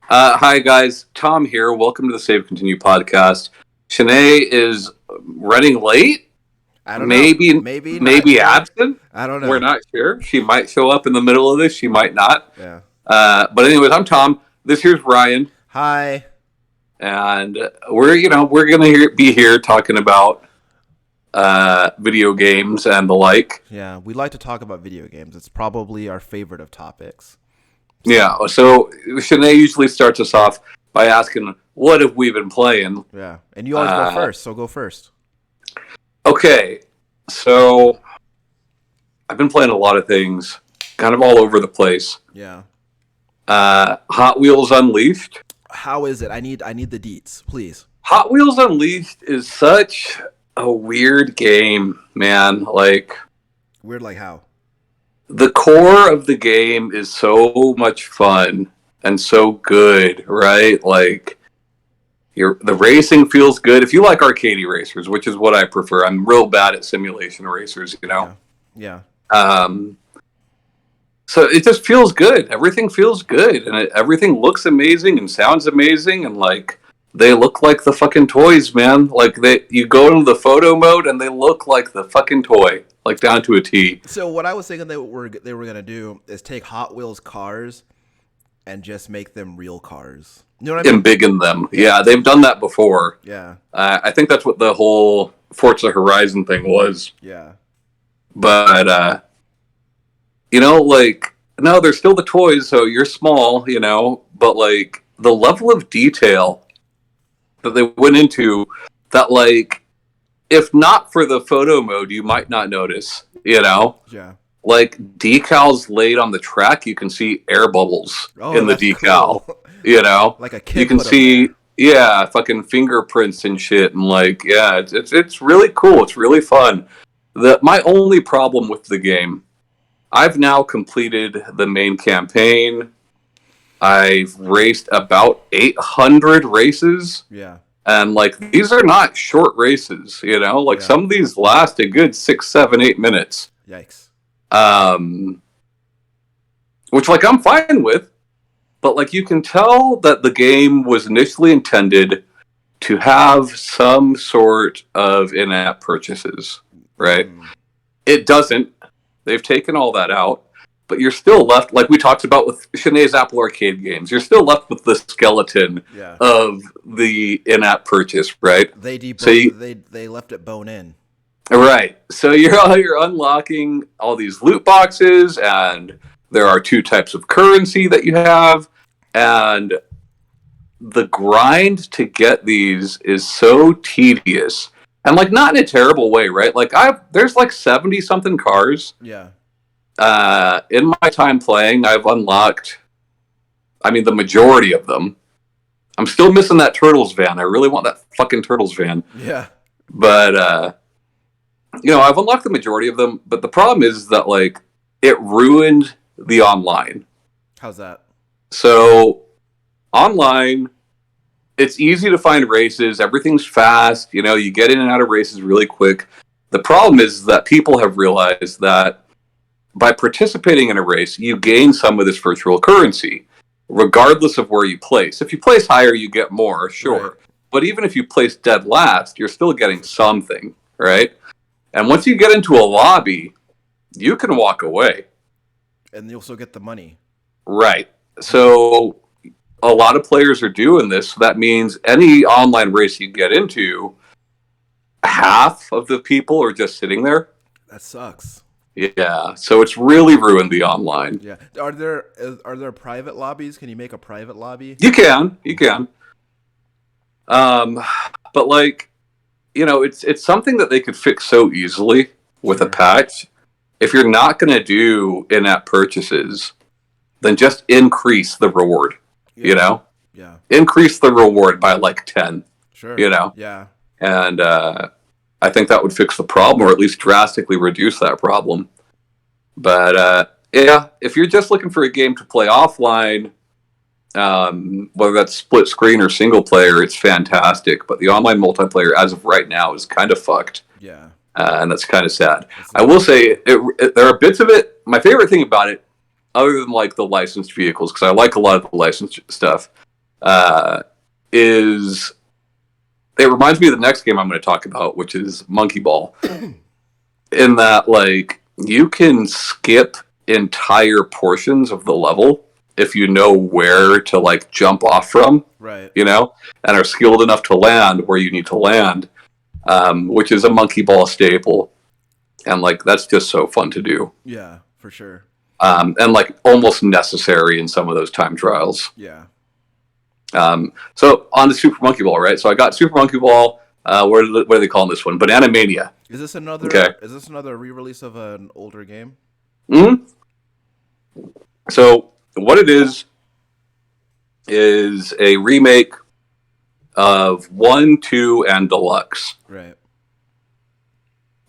Hi, guys. Tom here. Welcome to the Save Continue podcast. Shanae is running late, I don't know. maybe Maybe not maybe sure. absent. I don't We're know. not sure. She might show up in the middle of this. She might not. Yeah. But anyways, I'm Tom. This here's Ryan, Hi. and we're gonna be here talking about video games and the like. Yeah, we like to talk about video games. It's probably our favorite of topics. Yeah. So, So Shanae usually starts us off by asking, "What have we been playing?" yeah. And you always go Uh, first, so go first. okay. So I've been playing a lot of things, kind of all over the place. Yeah. Hot Wheels Unleashed. How is it? I need the deets, please. Hot Wheels Unleashed is such a weird game, man. Like, Weird like how? the core of the game is so much fun and so good, right? Like, the racing feels good. If you like arcade racers, which is what I prefer, I'm real bad at simulation racers, you know. Yeah. Yeah. Um, So it just feels good. Everything feels good, and everything looks amazing and sounds amazing, and like they look like the fucking toys, man. Like you go into the photo mode, and they look like the fucking toy, like down to a T. So what I was thinking they were gonna do is take Hot Wheels cars and just make them real cars. You know what I mean? And big in them. Yeah. Yeah, they've done that before. Yeah. I think that's what the whole Forza Horizon thing was. Yeah. But like no, they're still the toys, so you're small, but like the level of detail that they went into that, like, if not for the photo mode, you might not notice, Yeah. like decals laid on the track, you can see air bubbles Oh, in the that's decal, cool. you know, Like a you kid can put them see, there. yeah, fucking fingerprints and shit. And like, yeah, it's really cool. It's really fun. My only problem with the game, I've now completed the main campaign. I've raced about 800 races, Yeah. and like these are not short races, like Yeah. some of these last a good 6, 7, 8 minutes. Yikes. Um, which like I'm fine with, but like you can tell that the game was initially intended to have some sort of in-app purchases, right? Mm. It doesn't. They've taken all that out, but you're still left, like we talked about with Shanae's Apple Arcade games, you're still left with the skeleton Yeah. of the in-app purchase, right? They So you, they left it bone in. right. So you're unlocking all these loot boxes, and there are two types of currency that you have, and the grind to get these is so tedious. And like not in a terrible way, right? Like there's like 70 something cars. Yeah. In my time playing, I've unlocked, I mean, the majority of them. I'm still missing that Turtles van. I really want that fucking Turtles van. Yeah. But, I've unlocked the majority of them. But the problem is that, like, it ruined the online. How's that? So, online, it's easy to find races. Everything's fast. You get in and out of races really quick. The problem is that people have realized that by participating in a race, you gain some of this virtual currency, regardless of where you place. If you place higher, you get more, sure. Right. But even if you place dead last, you're still getting something, right? And once you get into a lobby, you can walk away. And you also get the money. Right. So a lot of players are doing this. So that means any online race you get into, half of the people are just sitting there. That sucks. Yeah. So it's really ruined the online. Yeah. Are there private lobbies? Can you make a private lobby? You can. You can. But like, it's something that they could fix so easily with a Sure. patch. If you're not going to do in-app purchases, then just increase the reward. Yeah. Yeah. Increase the reward by like 10. Sure. You know, Yeah. and I think that would fix the problem, or at least drastically reduce that problem. But yeah, if you're just looking for a game to play offline, whether that's split screen or single player, it's fantastic. But the online multiplayer, as of right now, is kind of fucked, Yeah. and that's kind of sad. That's I will say, there are bits of it. My favorite thing about it, other than like the licensed vehicles, because I like a lot of the licensed stuff, is it reminds me of the next game I'm going to talk about, which is Monkey Ball. In that, like, you can skip entire portions of the level if you know where to, like, jump off from, Right. you know, and are skilled enough to land where you need to land, which is a Monkey Ball staple. And, like, that's just so fun to do. Yeah, for sure. And, like, almost necessary in some of those time trials. Yeah. So, on the Super Monkey Ball, right? So, I got Super Monkey Ball. What are they calling this one? Banana Mania. Is this another? Okay. Is this another re-release of an older game? Hmm. So what it is a remake of 1, 2, and Deluxe. Right.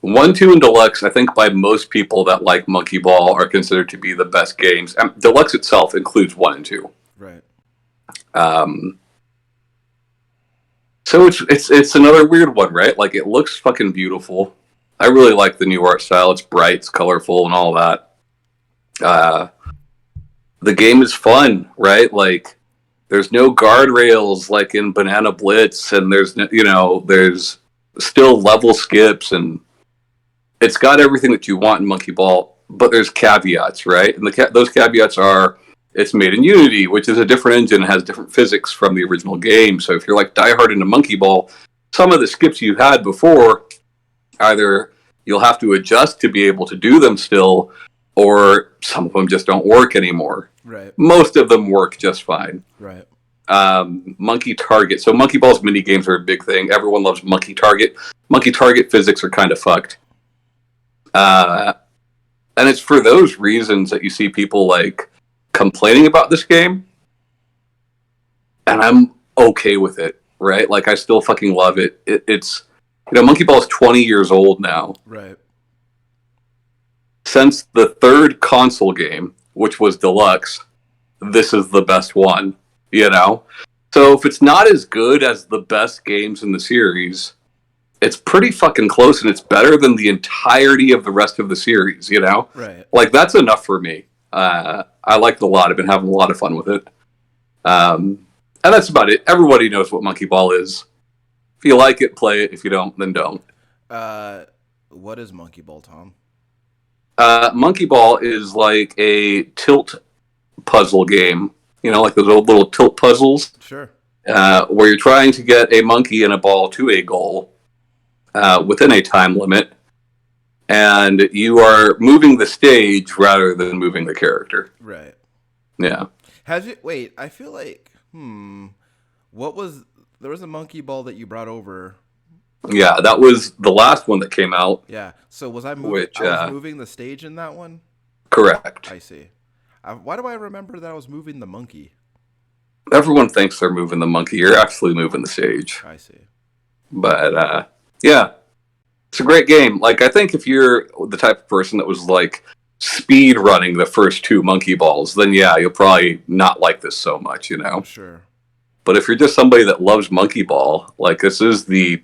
1, 2, and Deluxe, I think by most people that like Monkey Ball are considered to be the best games. Deluxe itself includes 1 and 2. Right. So it's another weird one, right? Like, it looks fucking beautiful. I really like the new art style. It's bright, it's colorful, and all that. The game is fun, right? Like, there's no guardrails like in Banana Blitz, and there's still level skips, and it's got everything that you want in Monkey Ball, but there's caveats, right? And those caveats are, it's made in Unity, which is a different engine and has different physics from the original game. So if you're like diehard into Monkey Ball, some of the skips you had before, either you'll have to adjust to be able to do them still, or some of them just don't work anymore. Right. Most of them work just fine. Right. Monkey Target. So Monkey Ball's mini games are a big thing. Everyone loves Monkey Target. Monkey Target physics are kind of fucked. And it's for those reasons that you see people like complaining about this game. And I'm okay with it, right? Like, I still fucking love it. It's, Monkey Ball is 20 years old now. Right. Since the third console game, which was Deluxe, this is the best one, So if it's not as good as the best games in the series, it's pretty fucking close, and it's better than the entirety of the rest of the series, Right. Like, that's enough for me. I liked it a lot. I've been having a lot of fun with it. And that's about it. Everybody knows what Monkey Ball is. If you like it, play it. If you don't, then don't. What is Monkey Ball, Tom? Monkey Ball is like a tilt puzzle game. Like those old little tilt puzzles. Sure. Where you're trying to get a monkey and a ball to a goal within a time limit. And you are moving the stage rather than moving the character. Right. Yeah. Wait, I feel like, there was a Monkey Ball that you brought over. Yeah, that was the last one that came out. Yeah. So was I moving the stage in that one? Correct. I see. Why do I remember that I was moving the monkey? Everyone thinks they're moving the monkey. You're actually moving the stage. I see. But, yeah. It's a great game. Like, I think if you're the type of person that was, like, speed running the first 2 Monkey Balls, then, yeah, you'll probably not like this so much, Sure. But if you're just somebody that loves Monkey Ball, like, this is the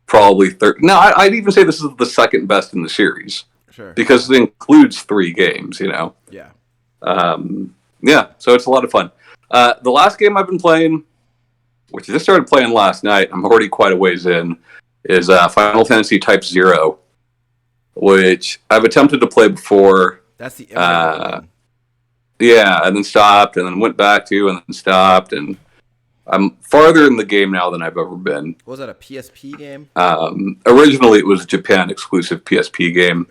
probably third... No, I'd even say this is the second best in the series. Sure. Because it includes 3 games, Yeah. Yeah, so it's a lot of fun. The last game I've been playing, which I just started playing last night, I'm already quite a ways in, is Final Fantasy Type 0, which I've attempted to play before. That's the one. Yeah, and then stopped, and then went back to, and then stopped, and I'm farther in the game now than I've ever been. Was that a PSP game? Originally, it was a Japan-exclusive PSP game.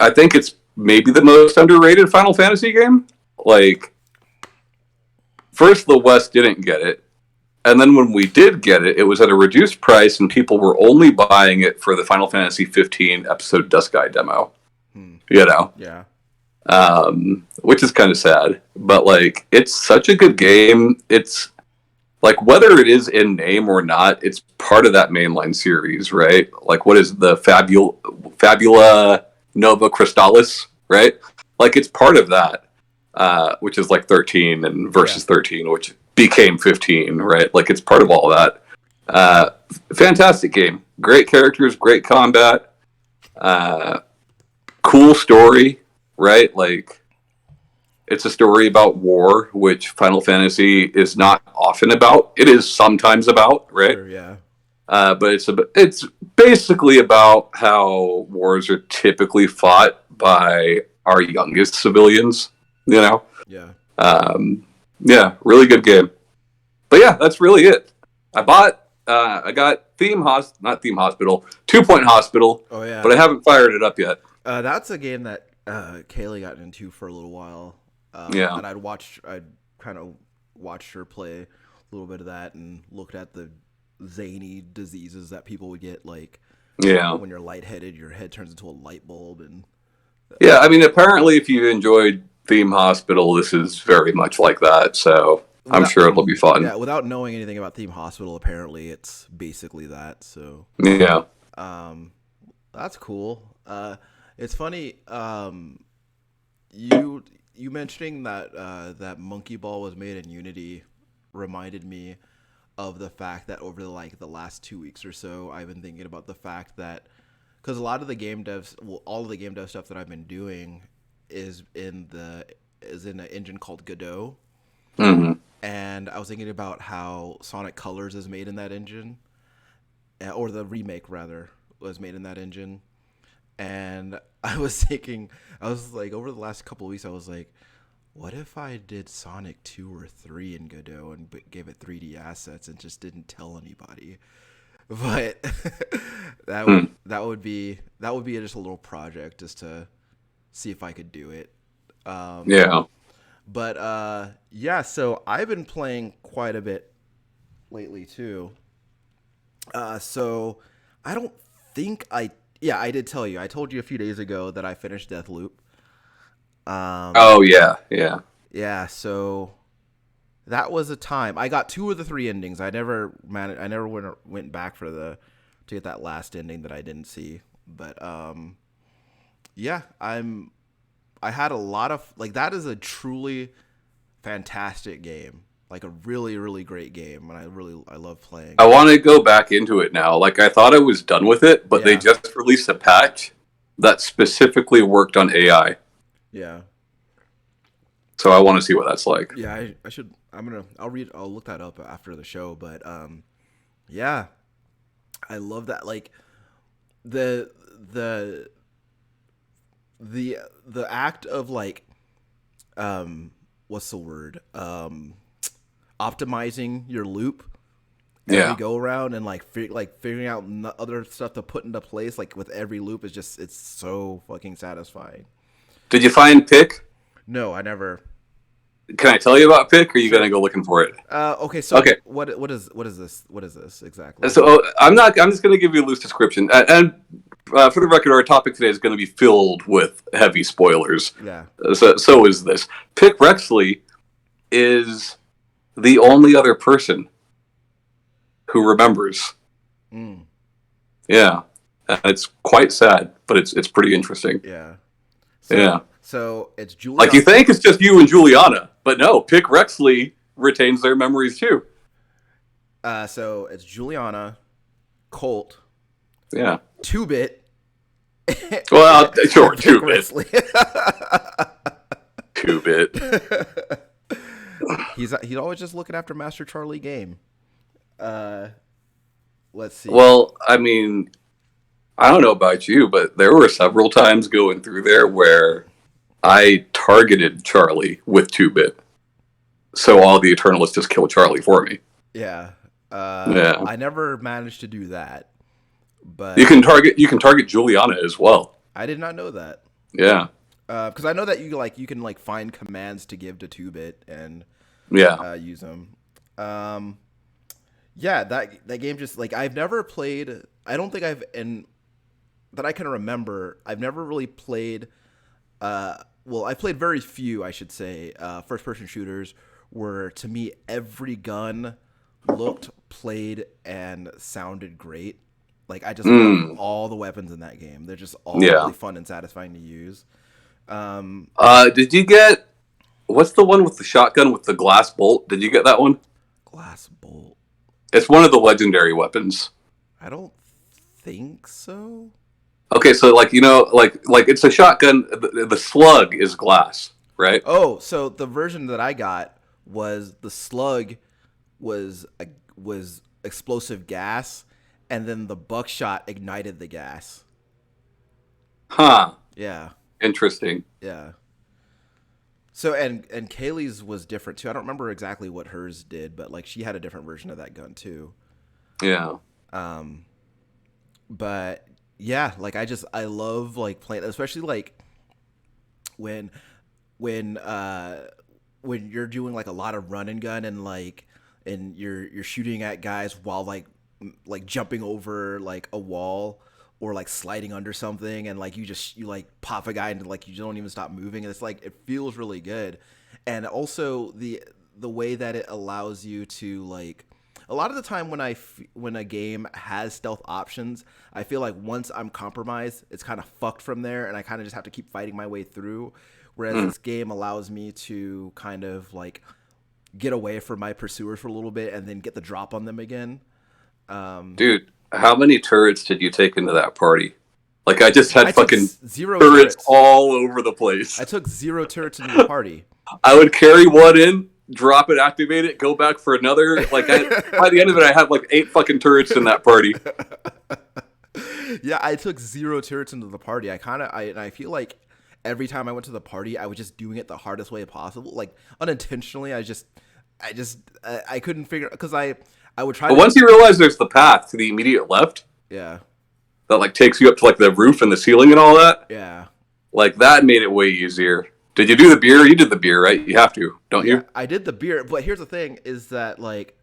I think it's maybe the most underrated Final Fantasy game. Like, first the West didn't get it, and then when we did get it, it was at a reduced price, and people were only buying it for the Final Fantasy 15 episode Duskai demo. Yeah. Which is kind of sad, but like, it's such a good game. It's like, whether it is in name or not, it's part of that mainline series, right? Like, what is the Fabula Nova Crystallis, right? Like, it's part of that, which is like 13 and versus 13, which became 15, right? Like, it's part of all that. Fantastic game. Great characters, great combat, cool story, right? Like, It's a story about war, which Final Fantasy is not often about. It is sometimes about, right? Sure, yeah. But it's basically about how wars are typically fought by our youngest civilians. You know, Yeah. yeah, really good game. But yeah, that's really it. I got not Theme Hospital, 2 Point Hospital, Oh yeah. but I haven't fired it up yet. That's a game that Kaylee got into for a little while. Yeah. And I'd kind of watched her play a little bit of that and looked at the zany diseases that people would get, like Yeah. when you're lightheaded, your head turns into a light bulb, and Yeah, I mean, apparently, if you enjoyed Theme Hospital, this is very much like that. So I'm without, sure it'll be fun. yeah, without knowing anything about Theme Hospital, apparently it's basically that. So Yeah. that's cool. It's funny. You mentioning that that Monkey Ball was made in Unity reminded me of the fact that over the last 2 weeks or so, I've been thinking about the fact that because a lot of the game devs, well, all of the game dev stuff that I've been doing is in an engine called Godot, Hmm. and I was thinking about how Sonic Colors is made in that engine, or the remake rather was made in that engine. And I was thinking, I was like, over the last couple of weeks, I was like, what if I did Sonic 2 or 3 in Godot and gave it 3D assets and just didn't tell anybody? But that would be just a little project just to see if I could do it. Yeah. But yeah, so I've been playing quite a bit lately too. So I don't think I did tell you. I told you a few days ago that I finished Deathloop. Oh yeah. Yeah. Yeah, so that was a time. I got 2 of the 3 endings. I never went back to get that last ending that I didn't see. But yeah, I had a lot of that is a truly fantastic game. Like a really, really great game, and I love playing. I want to go back into it now. Like I thought I was done with it, but they just released a patch that specifically worked on AI. Yeah. So I want to see what that's like. Yeah, I should. I'll look that up after the show. But yeah, I love that. Like the act of what's the word? Optimizing your loop every go around and figuring out other stuff to put into place with every loop is just it's so fucking satisfying. Did you find Pick? No, I never. Can I tell you about Pick, or are you gonna go looking for it? Okay. So okay. What is this? What is this exactly? So I'm just gonna give you a loose description, and for the record, our topic today is going to be filled with heavy spoilers. Yeah. So is this. Pick Rexley is the only other person who remembers. Mm. Yeah, and it's quite sad, but it's pretty interesting. Yeah. So it's Juliana. Like you think it's just you and Juliana, but no, Pick Rexley retains their memories too. So it's Juliana, Colt. Yeah. 2-Bit. Well, sure, 2-Bit. 2-Bit. He's always just looking after Master Charlie Game. Let's see. Well, I mean, I don't know about you, but there were several times going through there where I targeted Charlie with 2-Bit. So all the Eternalists just kill Charlie for me. Yeah. Yeah. I never managed to do that. But you can target Juliana as well. I did not know that. Yeah. Because I know that you can find commands to give to 2-Bit and use them. Yeah, that game just I've never played. I don't think that I can remember. I've never really played. Well, I played very few, I should say, first-person shooters where to me every gun looked, played, and sounded great. I just love all the weapons in that game. They're just all really fun and satisfying to use. Did you get what's the one with the shotgun with the glass bolt? Did you get that one? Glass bolt. It's one of the legendary weapons. I don't think so. Okay, so like it's a shotgun. The slug is glass. right? Oh, so the version that I got was the slug was explosive gas, and then the buckshot ignited the gas. Huh. Yeah, Interesting. yeah. So and Kaylee's was different too. I don't remember exactly what hers did, but like she had a different version of that gun too. Yeah. Um, but yeah, like I love like playing, especially like when when uh when you're doing like a lot of run and gun and like and you're shooting at guys while like jumping over like a wall or like sliding under something and like you like pop a guy and like you don't even stop moving and it's like it feels really good. And also the way that it allows you to like a lot of the time when a game has stealth options, I feel like once I'm compromised, it's kind of fucked from there, and I kind of just have to keep fighting my way through. Whereas Mm. this game allows me to kind of like get away from my pursuers for a little bit and then get the drop on them again. Um, Dude, how many turrets did you take into that party? Like, I just I had took fucking zero turrets turrets. all over the place. I took zero turrets into the party. I would carry one in, drop it, activate it, go back for another. Like, by the end of it, I had like 8 fucking turrets in that party. Yeah, I took zero turrets into the party. I feel like every time I went to the party, I was just doing it the hardest way possible. Like unintentionally, I couldn't figure because I would try But to once you realize there's the path to the immediate left yeah that like takes you up to like the roof and the ceiling and all that, yeah like that made it way easier. Did you do the beer? You did the beer, right? You have to, don't yeah you? I did the beer. But here's the thing: is that like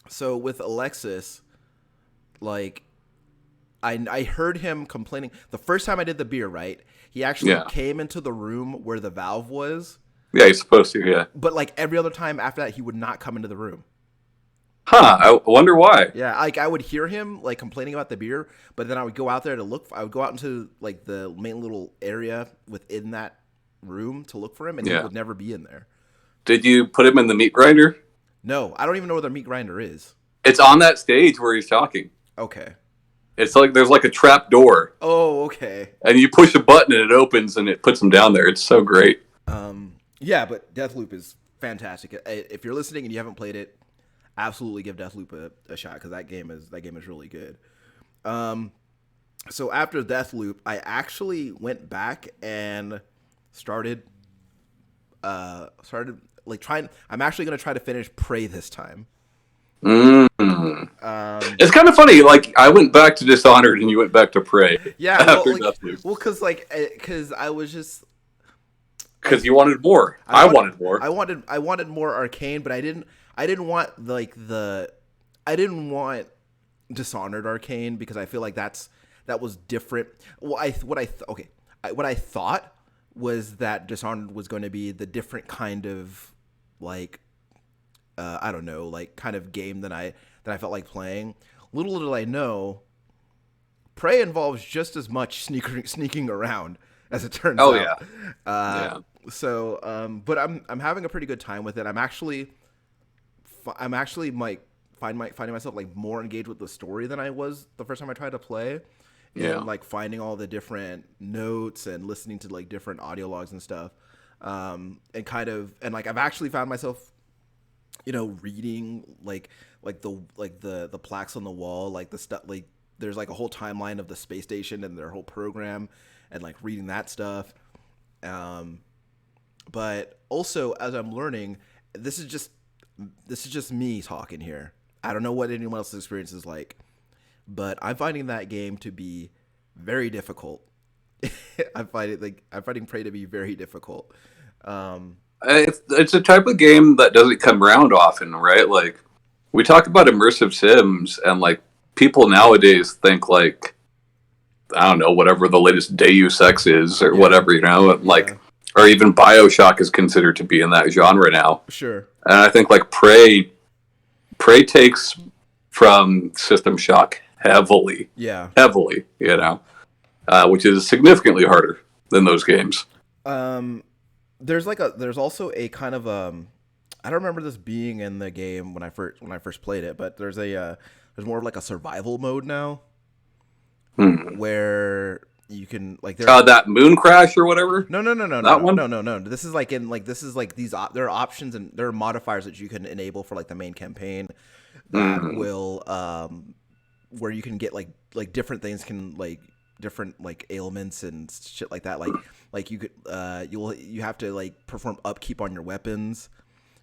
so with Alexis, like I heard him complaining the first time I did the beer. Right, he actually Yeah. came into the room where the valve was, Yeah, you're supposed to, yeah. but like every other time after that, he would not come into the room. Huh, I wonder why. Yeah, like I would hear him like complaining about the beer, but then I would go out there to look. I would go out into like the main little area within that room to look for him, and he Yeah. would never be in there. Did you put him in the meat grinder? No, I don't even know where the meat grinder is. It's on that stage where he's talking. Okay. It's like there's like a trap door, Oh, okay. and you push a button and it opens and it puts him down there. It's so great. Yeah, but Deathloop is fantastic. If you're listening and you haven't played it, absolutely give Deathloop a shot because that game is really good. So after Deathloop, I actually went back and started started like trying. I'm actually gonna try to finish Prey this time. Mm. Um, It's kind of funny. Like I went back to Dishonored and you went back to Prey yeah, after well, like, Deathloop because I was just because you wanted more. I wanted more. I wanted more Arcane, but I didn't want like the I didn't want Dishonored Arcane because I feel like that was different. Well, what I thought was that Dishonored was going to be the different kind of like I don't know, like kind of game that I felt like playing. Little did I know, Prey involves just as much sneaking around as it turns Oh out. yeah, Uh, yeah. so, but I'm having a pretty good time with it. I'm actually like finding myself like more engaged with the story than I was the first time I tried to play, Yeah. and like finding all the different notes and listening to like different audio logs and stuff, and kind of and like I've actually found myself, reading like the plaques on the wall, like the stuff like there's like a whole timeline of the space station and their whole program, and like reading that stuff. Um, but also as I'm learning, this is just this is just me talking here. I don't know what anyone else's experience is like, but I'm finding that game to be very difficult. I'm finding Prey to be very difficult. Um, It's a type of game that doesn't come around often, right? Like we talk about immersive sims, and like people nowadays think like I don't know whatever the latest Deus Ex is or Yeah. whatever, like Yeah. or even Bioshock is considered to be in that genre now. sure. And I think like Prey takes from System Shock heavily, Yeah. heavily, which is significantly harder than those games. Um, there's also a kind of I don't remember this being in the game when I first played it, but there's more of like a survival mode now Hmm. where You can like there. That Moon Crash or whatever. No, no, no, no, no, That no, one. no, no, no. This is like in like this is like there are options and there are modifiers that you can enable for like the main campaign that Mm. will where you can get like different things can like different like ailments and shit like that. Like you could you have to like perform upkeep on your weapons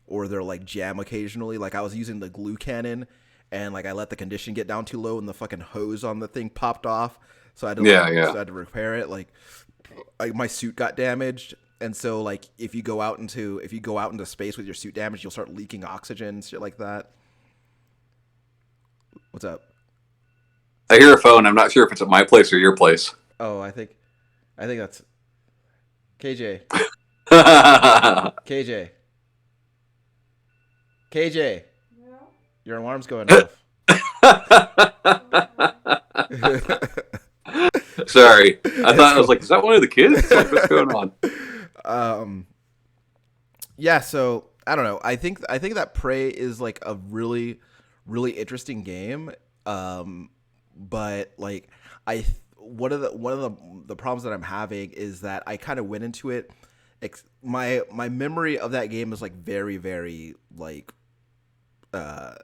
or they're like jam occasionally. Like I was using the glue cannon and like I let the condition get down too low and the fucking hose on the thing popped off. So I had to Yeah, like yeah. so I had to repair it. Like my suit got damaged. And so like if you go out into space with your suit damaged, you'll start leaking oxygen, shit like that. What's up? I hear a phone. I'm not sure if it's at my place or your place. Oh, I think that's KJ. Yeah. KJ. KJ. Your alarm's going off. Sorry, I It's thought I was cool. like, is that one of the kids? Like, what's going on? Um yeah, so I don't know. I think that Prey is like a really interesting game. But like one of the problems that I'm having is that I kind of went into it my memory of that game is like very like uh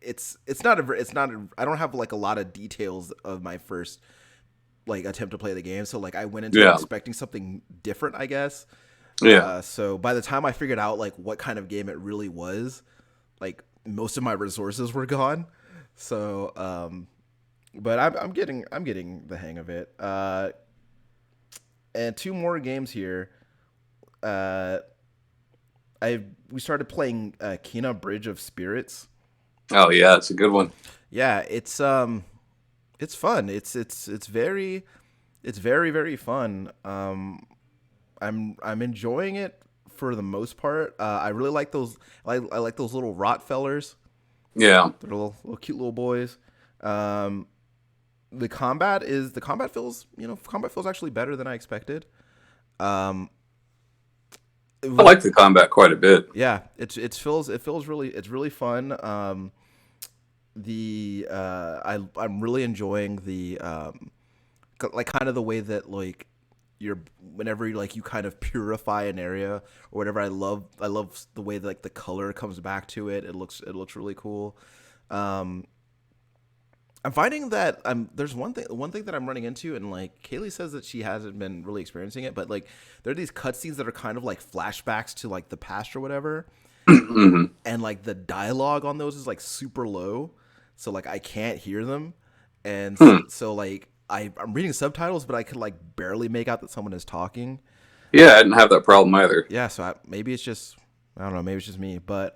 I don't have like a lot of details of my first like attempt to play the game, so like I went into it Yeah, expecting something different, I guess. yeah. So by the time I figured out like what kind of game it really was, like most of my resources were gone. So but I'm getting the hang of it. And two more games here. Uh I we started playing Kena Bridge of Spirits. Oh, yeah, it's a good one. Yeah, it's fun. It's very fun. I'm enjoying it for the most part. I really like those. I like those little rot fellers. Yeah. They're little cute little boys. Um, the combat feels actually better than I expected. Um, it I was like the combat quite a bit. yeah. It's really fun. I'm really enjoying the like kind of the way that like you're whenever you kind of purify an area or whatever. I love the way that, like the color comes back to it. It looks really cool. Um, I'm finding that there's one thing that I'm running into, and like Kaylee says that she hasn't been really experiencing it, but like there are these cutscenes that are kind of like flashbacks to like the past or whatever, Hmm. and like the dialogue on those is like super low, so like I can't hear them, and Hmm. so like I'm reading subtitles, but I could like barely make out that someone is talking. Yeah, I didn't have that problem either. Yeah, so maybe it's just I don't know, maybe it's just me, but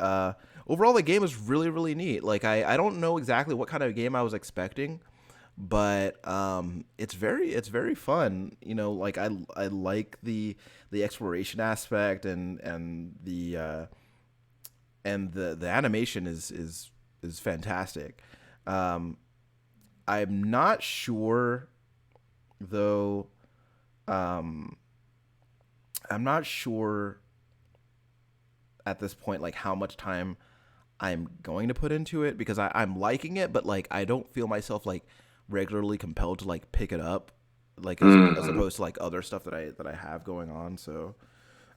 overall the game is really neat. Like I don't know exactly what kind of game I was expecting, but it's very fun. Like I like the exploration aspect and the animation is fantastic. Um, I'm not sure though. Um, I'm not sure at this point like how much time I'm going to put into it because I'm liking it, but like I don't feel myself like regularly compelled to like pick it up, like as Hmm. opposed to like other stuff that I have going on. So,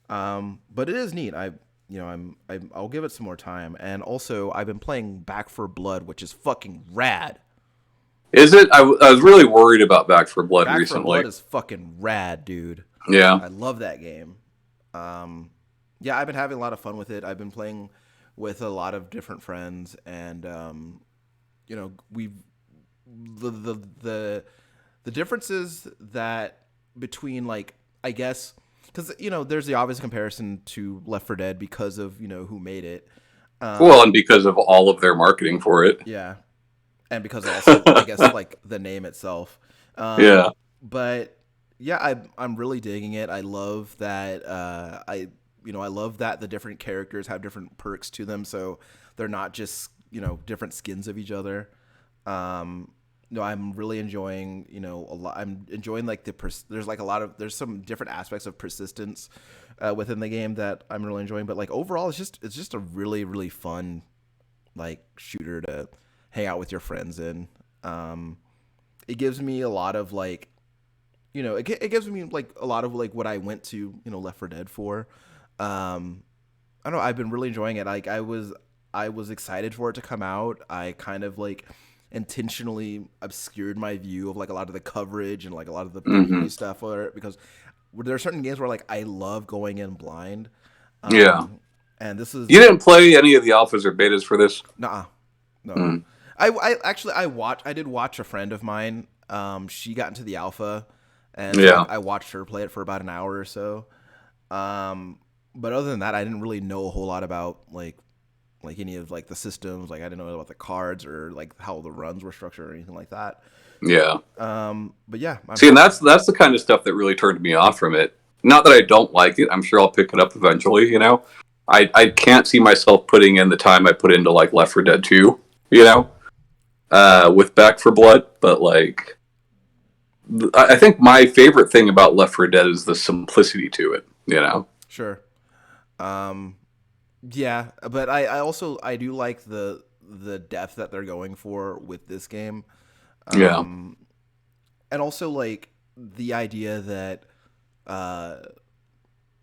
but it is neat. I'll give it some more time, and also I've been playing Back for Blood, which is fucking rad. Is it? I was really worried about Back for Blood Back for recently. Blood is fucking rad, dude. Yeah. I love that game. Um, yeah, I've been having a lot of fun with it. I've been playing with a lot of different friends, and we've the the differences that between like I guess because there's the obvious comparison to Left 4 Dead because of who made it. Well, and Um, because of all of their marketing for it. yeah, and because also I guess like the name itself. Yeah. But yeah, I'm really digging it. I love that I love that the different characters have different perks to them, so they're not just different skins of each other. No, I'm really enjoying a lot. I'm enjoying like there's like a lot of there's some different aspects of persistence within the game that I'm really enjoying. But like overall, it's just a really fun like shooter to hang out with your friends in. Um, it gives me a lot of like it gives me like a lot of like what I went to Left 4 Dead for. I don't know. I've been really enjoying it. Like I was excited for it to come out. I kind of like intentionally obscured my view of like a lot of the coverage and like a lot of the Hmm. preview stuff for it because there are certain games where like I love going in blind. Yeah. Um, and this You is didn't play any of the alphas or betas for this? nah, no. Mm. I actually I did watch a friend of mine. She got into the alpha, and so Yeah. I watched her play it for about an hour or so. But other than that, I didn't really know a whole lot about like any of like the systems. Like I didn't know about the cards or like how the runs were structured or anything like that. Yeah. But yeah, See, and that's the kind of stuff that really turned me off from it. Not that I don't like it. I'm sure I'll pick it up eventually. I can't see myself putting in the time I put into like Left 4 Dead 2. With Back for Blood. But like, I think my favorite thing about Left 4 Dead is the simplicity to it. sure. Um, yeah, but I also I do like the depth that they're going for with this game. Yeah. Um, and also like the idea that uh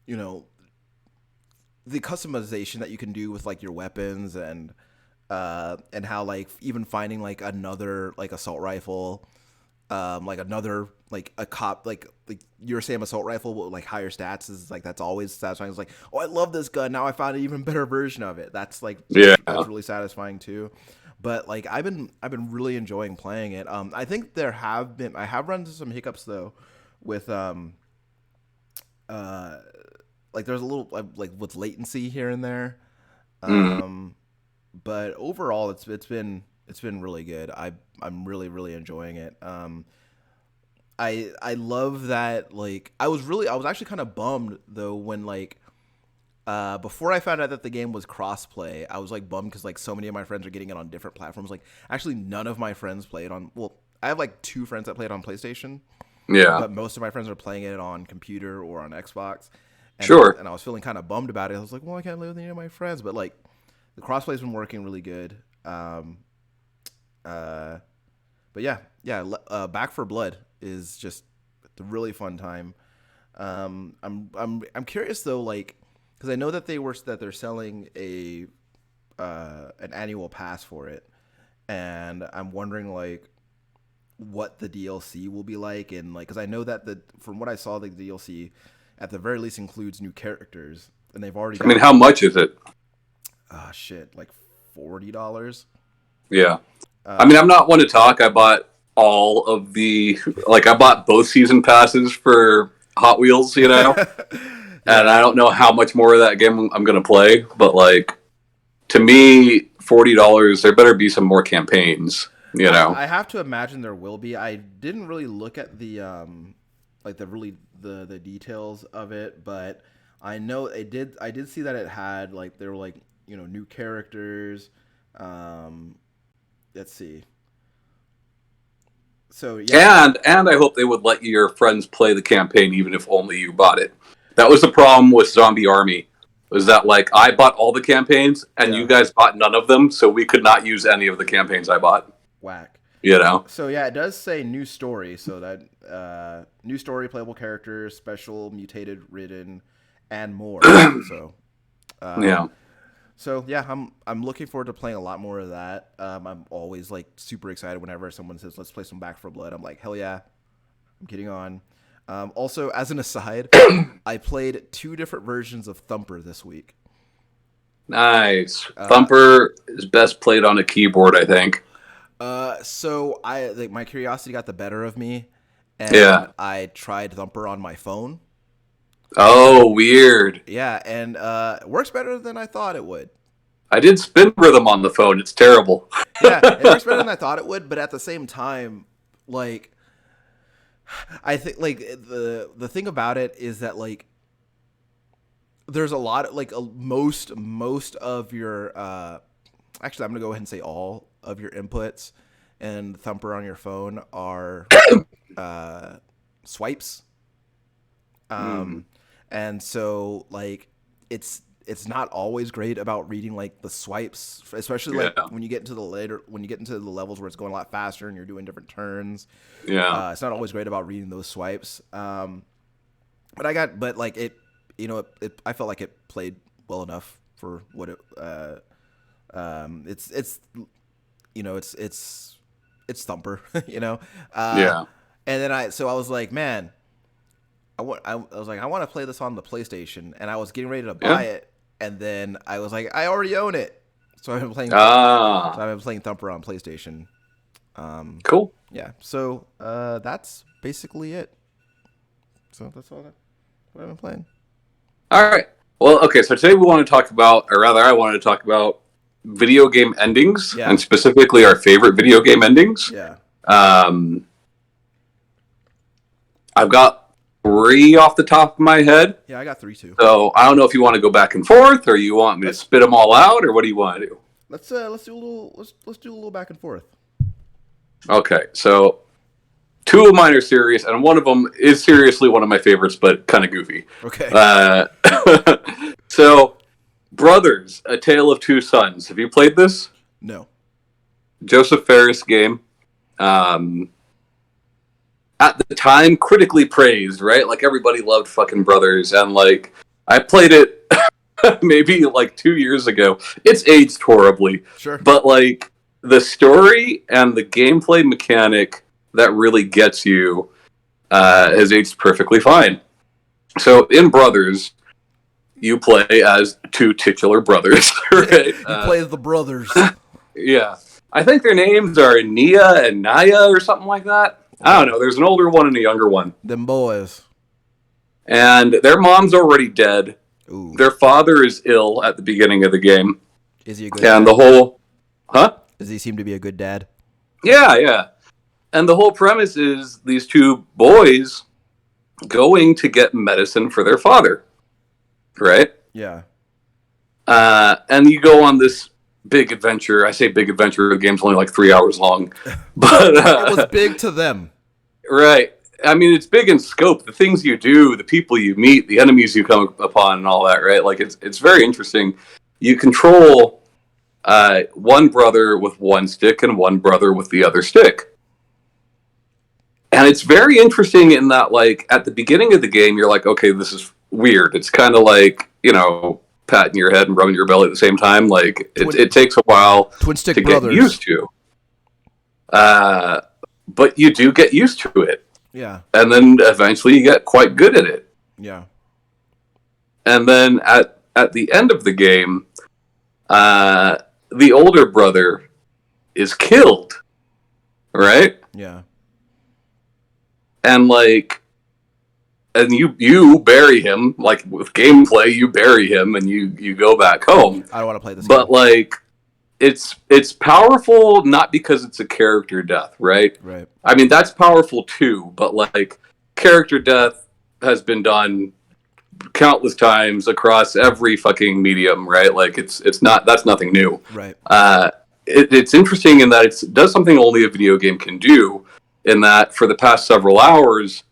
you know the customization that you can do with like your weapons and how like even finding like another like assault rifle like another like a cop like your same assault rifle with like higher stats is like that's always satisfying. It's like, oh, I love this gun, now I found an even better version of it. That's like Yeah. that's really satisfying too. But like I've been really enjoying playing it. I think I have run into some hiccups though with uh like there's a little like with latency here and there. Mm. Um, but overall, it's been really good. I'm really enjoying it. I love that. Like I was actually kind of bummed though when like before I found out that the game was crossplay. I was like bummed because like so many of my friends are getting it on different platforms. Like actually none of my friends play it on. Well, I have like two friends that play it on PlayStation, Yeah. but most of my friends are playing it on computer or on Xbox. And Sure. and I was feeling kind of bummed about it. I was like, well, I can't live with any of my friends, but like the crossplay's been working really good. Uh, but yeah, Back for Blood is just a really fun time. I'm curious though, like, because I know that they're selling a an annual pass for it, and I'm wondering like what the DLC will be like, and like, because I know that the from what I saw, the DLC at the very least includes new characters, and they've already I mean, got how much is it? shit like $40. Yeah. I mean, Uh, I'm not one to talk. I bought all of the like I bought both season passes for Hot Wheels, and yeah, I don't know how much more of that game I'm gonna play, but like to me, $40, there better be some more campaigns, you know. I have to imagine there will be. I didn't really look at the like the details of it, but I know it did. I did see that it had like there were like new characters. Um, let's see. So yeah, And I hope they would let your friends play the campaign even if only you bought it. That was the problem with Zombie Army. Was that like I bought all the campaigns and you yeah, guys bought none of them, so we could not use any of the campaigns I bought. whack. You know? So yeah, it does say new story. So that new story, playable characters, special, mutated, ridden, and more. So uh, Yeah. So yeah, I'm looking forward to playing a lot more of that. I'm always like super excited whenever someone says let's play some Back for Blood. I'm like hell yeah, I'm getting on. Also, as an aside, I played two different versions of Thumper this week. Nice. Uh, Thumper is best played on a keyboard, I think. so I like my curiosity got the better of me, and Yeah. I tried Thumper on my phone. Oh, weird. Yeah, and it works better than I thought it would. I did spin rhythm on the phone. It's terrible. Yeah, it works better than I thought it would, but at the same time, like I think like the thing about it is that like there's a lot of, like most of your actually I'm gonna go ahead and say all of your inputs and Thumper on your phone are uh, swipes. Mm. And so like it's it's not always great about reading like the swipes, especially like Yeah. when you get into the levels where it's going a lot faster and you're doing different turns. Yeah. It's not always great about reading those swipes. But like it, I felt like it played well enough for what it. It's it's Thumper, you know. Yeah. And then I was like, man, I was like, I want to play this on the PlayStation, and I was getting ready to buy it, and then I was like, I already own it, so I've been playing. So Ah. I've been playing Thumper on PlayStation. Cool. Yeah. So that's basically it. So that's all what I've been playing. All right. Well, okay. So today we want to talk about, or rather, I wanted to talk about video game endings, Yeah. and specifically our favorite video game endings. Yeah. I've got 3 off the top of my head. Yeah, I got 3 too. So I don't know if you want to go back and forth, or you want me to spit them all out, or what do you want to do? Let's do a little back and forth. Okay. So 2 of mine are serious, and one of them is seriously one of my favorites, but kind of goofy. Okay. So, Brothers: A Tale of Two Sons. Have you played this? No. Joseph Ferris game. At the time, critically praised, right? Like, everybody loved fucking Brothers, and, like, I played it maybe, like, 2 years ago. It's aged horribly. Sure. But, like, the story and the gameplay mechanic that really gets you has aged perfectly fine. So, in Brothers, you play as 2 titular brothers, right? You play as the brothers. Yeah. I think their names are Nia and Naya or something like that. I don't know. There's an older one and a younger one. Them boys. And their mom's already dead. Ooh. Their father is ill at the beginning of the game. Is he a good And dad? the whole... Huh? Does he seem to be a good dad? Yeah, yeah. And the whole premise is these 2 boys going to get medicine for their father. Right? Yeah. And you go on this big adventure. I say big adventure. The game's only like 3 hours long. But It was big to them. right. I mean, it's big in scope. The things you do, the people you meet, the enemies you come upon, and all that. Right? Like it's very interesting. You control one brother with one stick and one brother with the other stick. And it's very interesting in that, like, at the beginning of the game, you're like, okay, this is weird. It's kind of like, patting your head and rubbing your belly at the same time. Like, it takes a while Twin stick to brothers. get used to. But you do get used to it. Yeah. And then eventually you get quite good at it. Yeah. And then at the end of the game, the older brother is killed. Right? Yeah. And and you bury him, like with gameplay, you bury him and you go back home. I don't want to play this But game. like it's powerful not because it's a character death, right? Right. I mean that's powerful too, but like character death has been done countless times across every fucking medium, right? Like it's not that's nothing new. Right. It's interesting in that it does something only a video game can do, in that for the past several hours,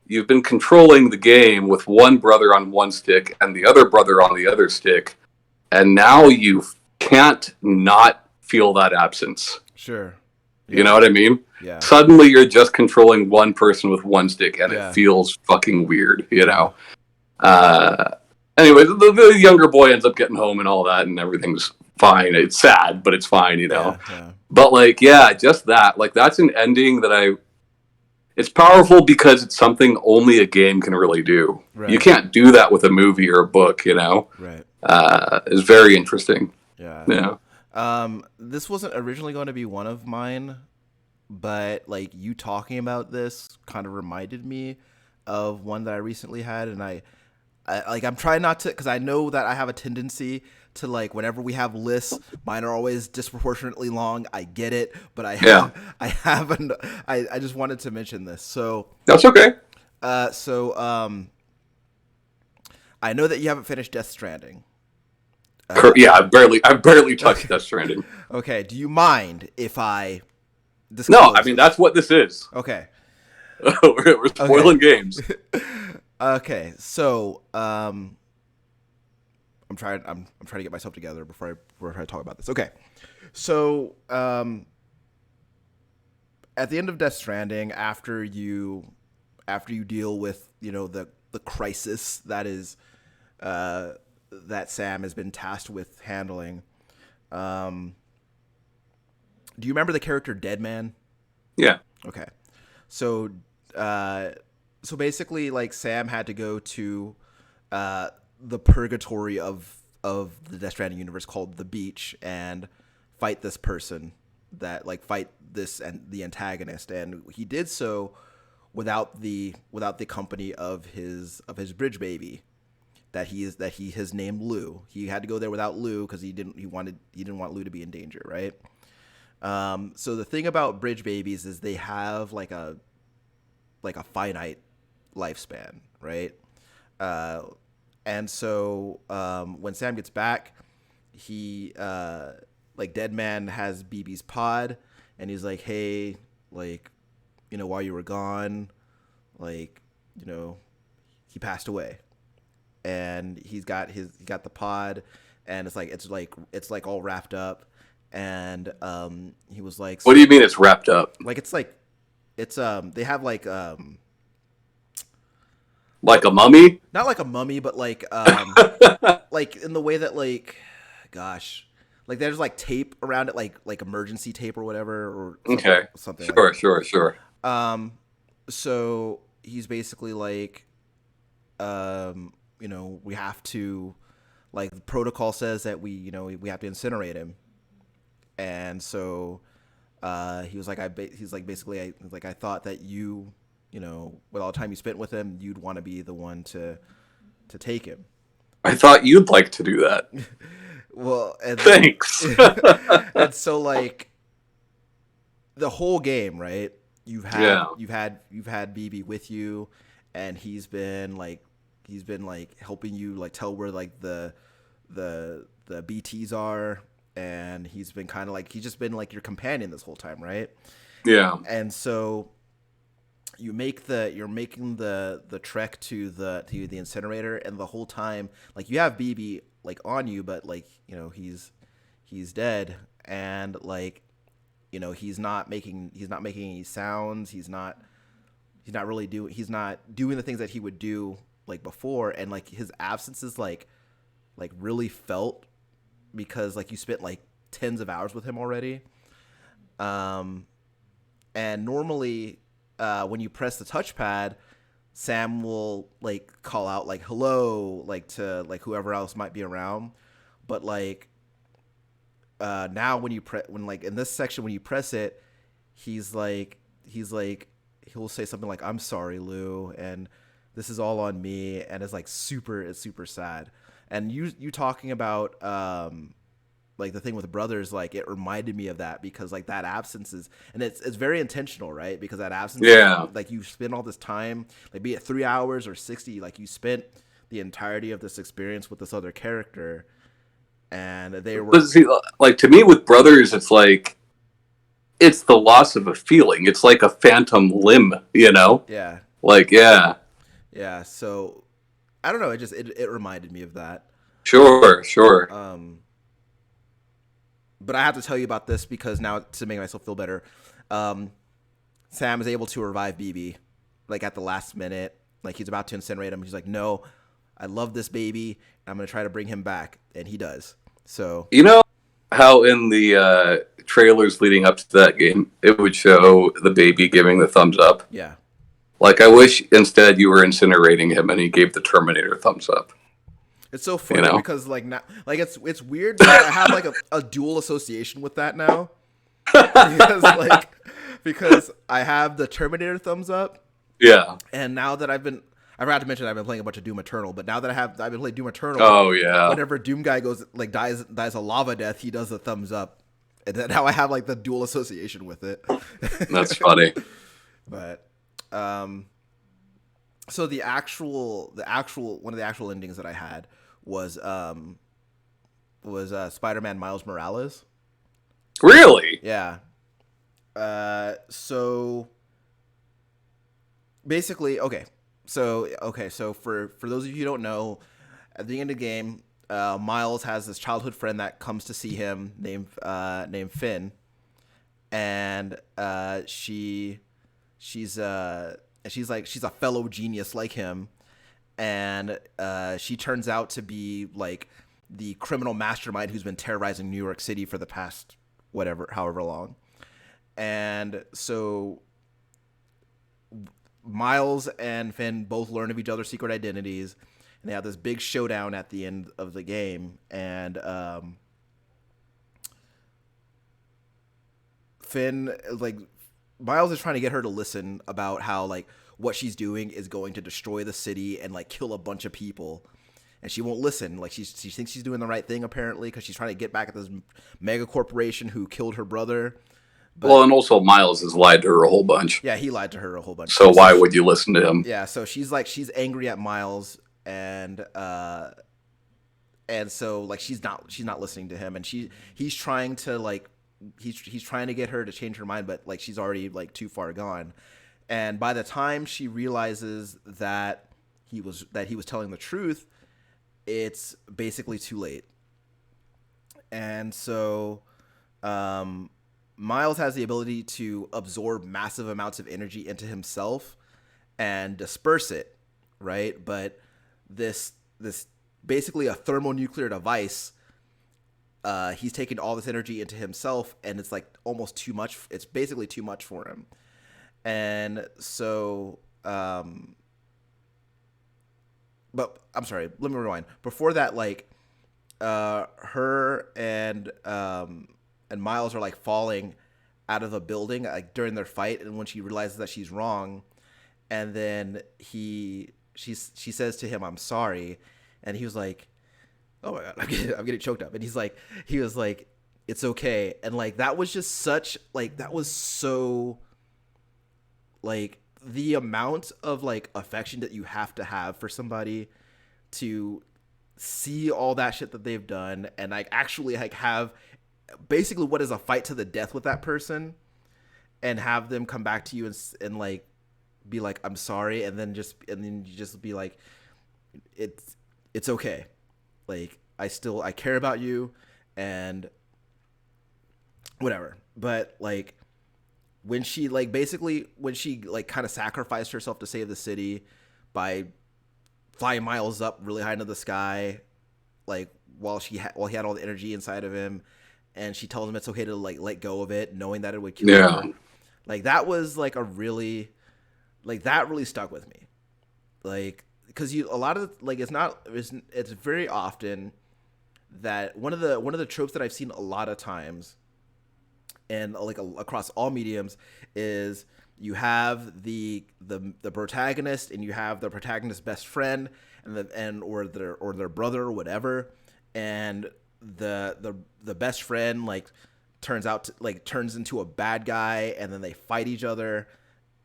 you've been controlling the game with one brother on one stick and the other brother on the other stick, and now you can't not feel that absence. Sure. You know what I mean? Yeah. Suddenly you're just controlling one person with one stick, and Yeah. it feels fucking weird, you know? Anyway, the younger boy ends up getting home and all that, and everything's fine. It's sad, but it's fine, you know? Yeah. But like, yeah, just that. Like, that's an ending that it's powerful because it's something only a game can really do. Right. You can't do that with a movie or a book, you know? Right. It's very interesting. Yeah. Yeah. This wasn't originally going to be one of mine, but like you talking about this kind of reminded me of one that I recently had, and I'm trying not to, because I know that I have a tendency to, like, whenever we have lists, mine are always disproportionately long. I get it, but I just wanted to mention this. So That's okay. I know that you haven't finished Death Stranding. Yeah, I've barely touched Death Stranding. Okay, do you mind if I No, disclose I mean, that's what this is. Okay. We're spoiling games. Okay, so I'm trying to get myself together before I talk about this. Okay, so at the end of Death Stranding, after you deal with the crisis that is that Sam has been tasked with handling. Um, do you remember the character Deadman? Yeah. Okay, so uh, so basically, like Sam had to go to uh, the purgatory of the Death Stranding universe called the Beach and fight this person fight this and the antagonist, and he did so without the company of his bridge baby that he has named Lou. He had to go there without Lou because he didn't want Lou to be in danger, right? So the thing about bridge babies is they have like a finite lifespan, right? Uh, and so when Sam gets back, he like Dead Man has BB's pod, and he's like, hey, like, while you were gone, like, he passed away, and he got the pod, and it's like all wrapped up, and he was like, What do you mean it's wrapped up? like it's they have Like a mummy? not like a mummy, but like in the way that gosh, like there's like tape around it, like emergency tape or whatever, or Okay. something like Sure, that. sure, sure. So he's basically like, we have to, like, the protocol says that we have to incinerate him, and so he was like, he's like basically, I thought that with all the time you spent with him, you'd want to be the one to take him. I thought you'd like to do that. Well, and Thanks. and so like the whole game, right? Yeah. You've had BB with you, and he's been like helping you like tell where like the BTs are, and he's been kind of like he's just been like your companion this whole time, right? Yeah. And so you're making the trek to the incinerator, and the whole time like you have BB like on you, but like he's dead, and like he's not making any sounds. He's not doing the things that he would do like before, and like his absence is like really felt because like you spent like tens of hours with him already. And normally when you press the touchpad, Sam will like call out like hello, like to like whoever else might be around, but like now when like in this section when you press it, he's like he'll say something like, I'm sorry, Lou, and this is all on me, and it's super sad. And you talking about like the thing with brothers, like it reminded me of that, because like that absence is, and it's very intentional, right? Because that absence, Yeah. like you spend all this time, like be it 3 hours or 60, like you spent the entirety of this experience with this other character, and they were But see, like to me with brothers, it's like it's the loss of a feeling. It's like a phantom limb, you know? yeah. Like, yeah, Yeah, so I don't know. It reminded me of that. sure, sure. Um, but I have to tell you about this because now, to make myself feel better, um, Sam is able to revive BB like at the last minute. Like he's about to incinerate him. He's like, "No, I love this baby. I'm gonna try to bring him back," and he does. So You know how in the trailers leading up to that game, it would show the baby giving the thumbs up? yeah, Like, I wish instead you were incinerating him and he gave the Terminator thumbs up. it's so funny You know? because like now, like it's weird that I have like a dual association with that now because I have the Terminator thumbs up. Yeah. And now that I forgot to mention I've been playing a bunch of Doom Eternal, but now that I've been playing Doom Eternal, Oh, yeah. whenever Doom guy dies a lava death, he does the thumbs up, and then now I have like the dual association with it. That's funny. But so the actual one of the actual endings that I had was Spider-Man Miles Morales. Really? Yeah. So basically, okay. So for those of you who don't know, at the end of the game, Miles has this childhood friend that comes to see him named Finn, and she's she's a fellow genius like him, and she turns out to be like the criminal mastermind who's been terrorizing New York City for the past however long. And so Miles and Finn both learn of each other's secret identities, and they have this big showdown at the end of the game. And Finn, like, Miles is trying to get her to listen about how, like, what she's doing is going to destroy the city and, like, kill a bunch of people. And she won't listen. Like, she thinks she's doing the right thing, apparently, because she's trying to get back at this mega corporation who killed her brother. But, well, and also Miles has lied to her a whole bunch. Yeah, he lied to her a whole bunch. So why would you listen to him? Yeah, so she's angry at Miles, and so, like, she's not listening to him, and he's trying to, like, he's trying to get her to change her mind, but, like, she's already, like, too far gone. And by the time she realizes that he was telling the truth, it's basically too late. And so Miles has the ability to absorb massive amounts of energy into himself and disperse it, right? But this basically a thermonuclear device, he's taking all this energy into himself, and it's like almost too much. It's basically too much for him. And so but I'm sorry, let me rewind. Before that, like, her and Miles are, like, falling out of a building, like, during their fight, and when she realizes that she's wrong, and then she says to him, "I'm sorry," and he was like, "Oh my god, I'm getting choked up," and he was like, "It's okay," and, like, that was just such, like, that was so, like, the amount of, like, affection that you have to have for somebody to see all that shit that they've done and, like, actually, like, have basically what is a fight to the death with that person, and have them come back to you and like be like, "I'm sorry," and then you just be like, it's okay, like, I care about you and whatever. But, like, when she kind of sacrificed herself to save the city by flying Miles up really high into the sky, like, while he had all the energy inside of him, and she tells him it's okay to, like, let go of it, knowing that it would kill her. Like, that was, like, a really, like, that really stuck with me. Like, because it's very often that one of the tropes that I've seen a lot of times, and, like, across all mediums, is you have the protagonist, and you have the protagonist's best friend, or their brother or whatever, and the best friend, like, turns into a bad guy, and then they fight each other,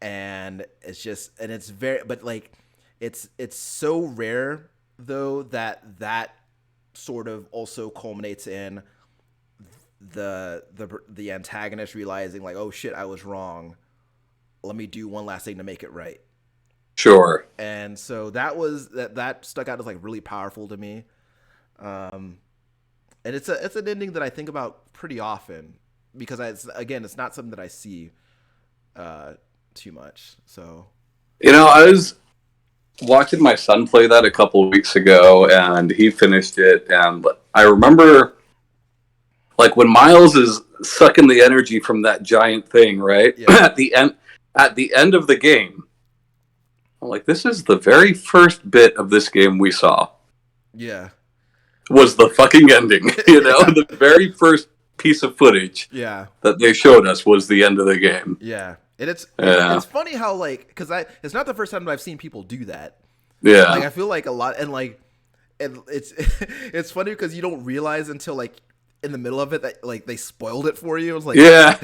and it's very, but, like, it's so rare though that sort of also culminates in the antagonist realizing, like, "Oh shit, I was wrong. Let me do one last thing to make it right." Sure. And so that stuck out as, like, really powerful to me. And it's an ending that I think about pretty often, because it's not something that I see too much. So, I was watching my son play that a couple of weeks ago, and he finished it, and I remember, like, when Miles is sucking the energy from that giant thing, right? Yeah. at the end of the game, I'm like, this is the very first bit of this game we saw. Yeah. Was the fucking ending, The very first piece of footage that they showed us was the end of the game. Yeah. And it's funny how, like, because it's not the first time that I've seen people do that. Yeah. Like, I feel like a lot, and, like, and it's funny because you don't realize until, like, in the middle of it that, like, they spoiled it for you. It was like, yeah.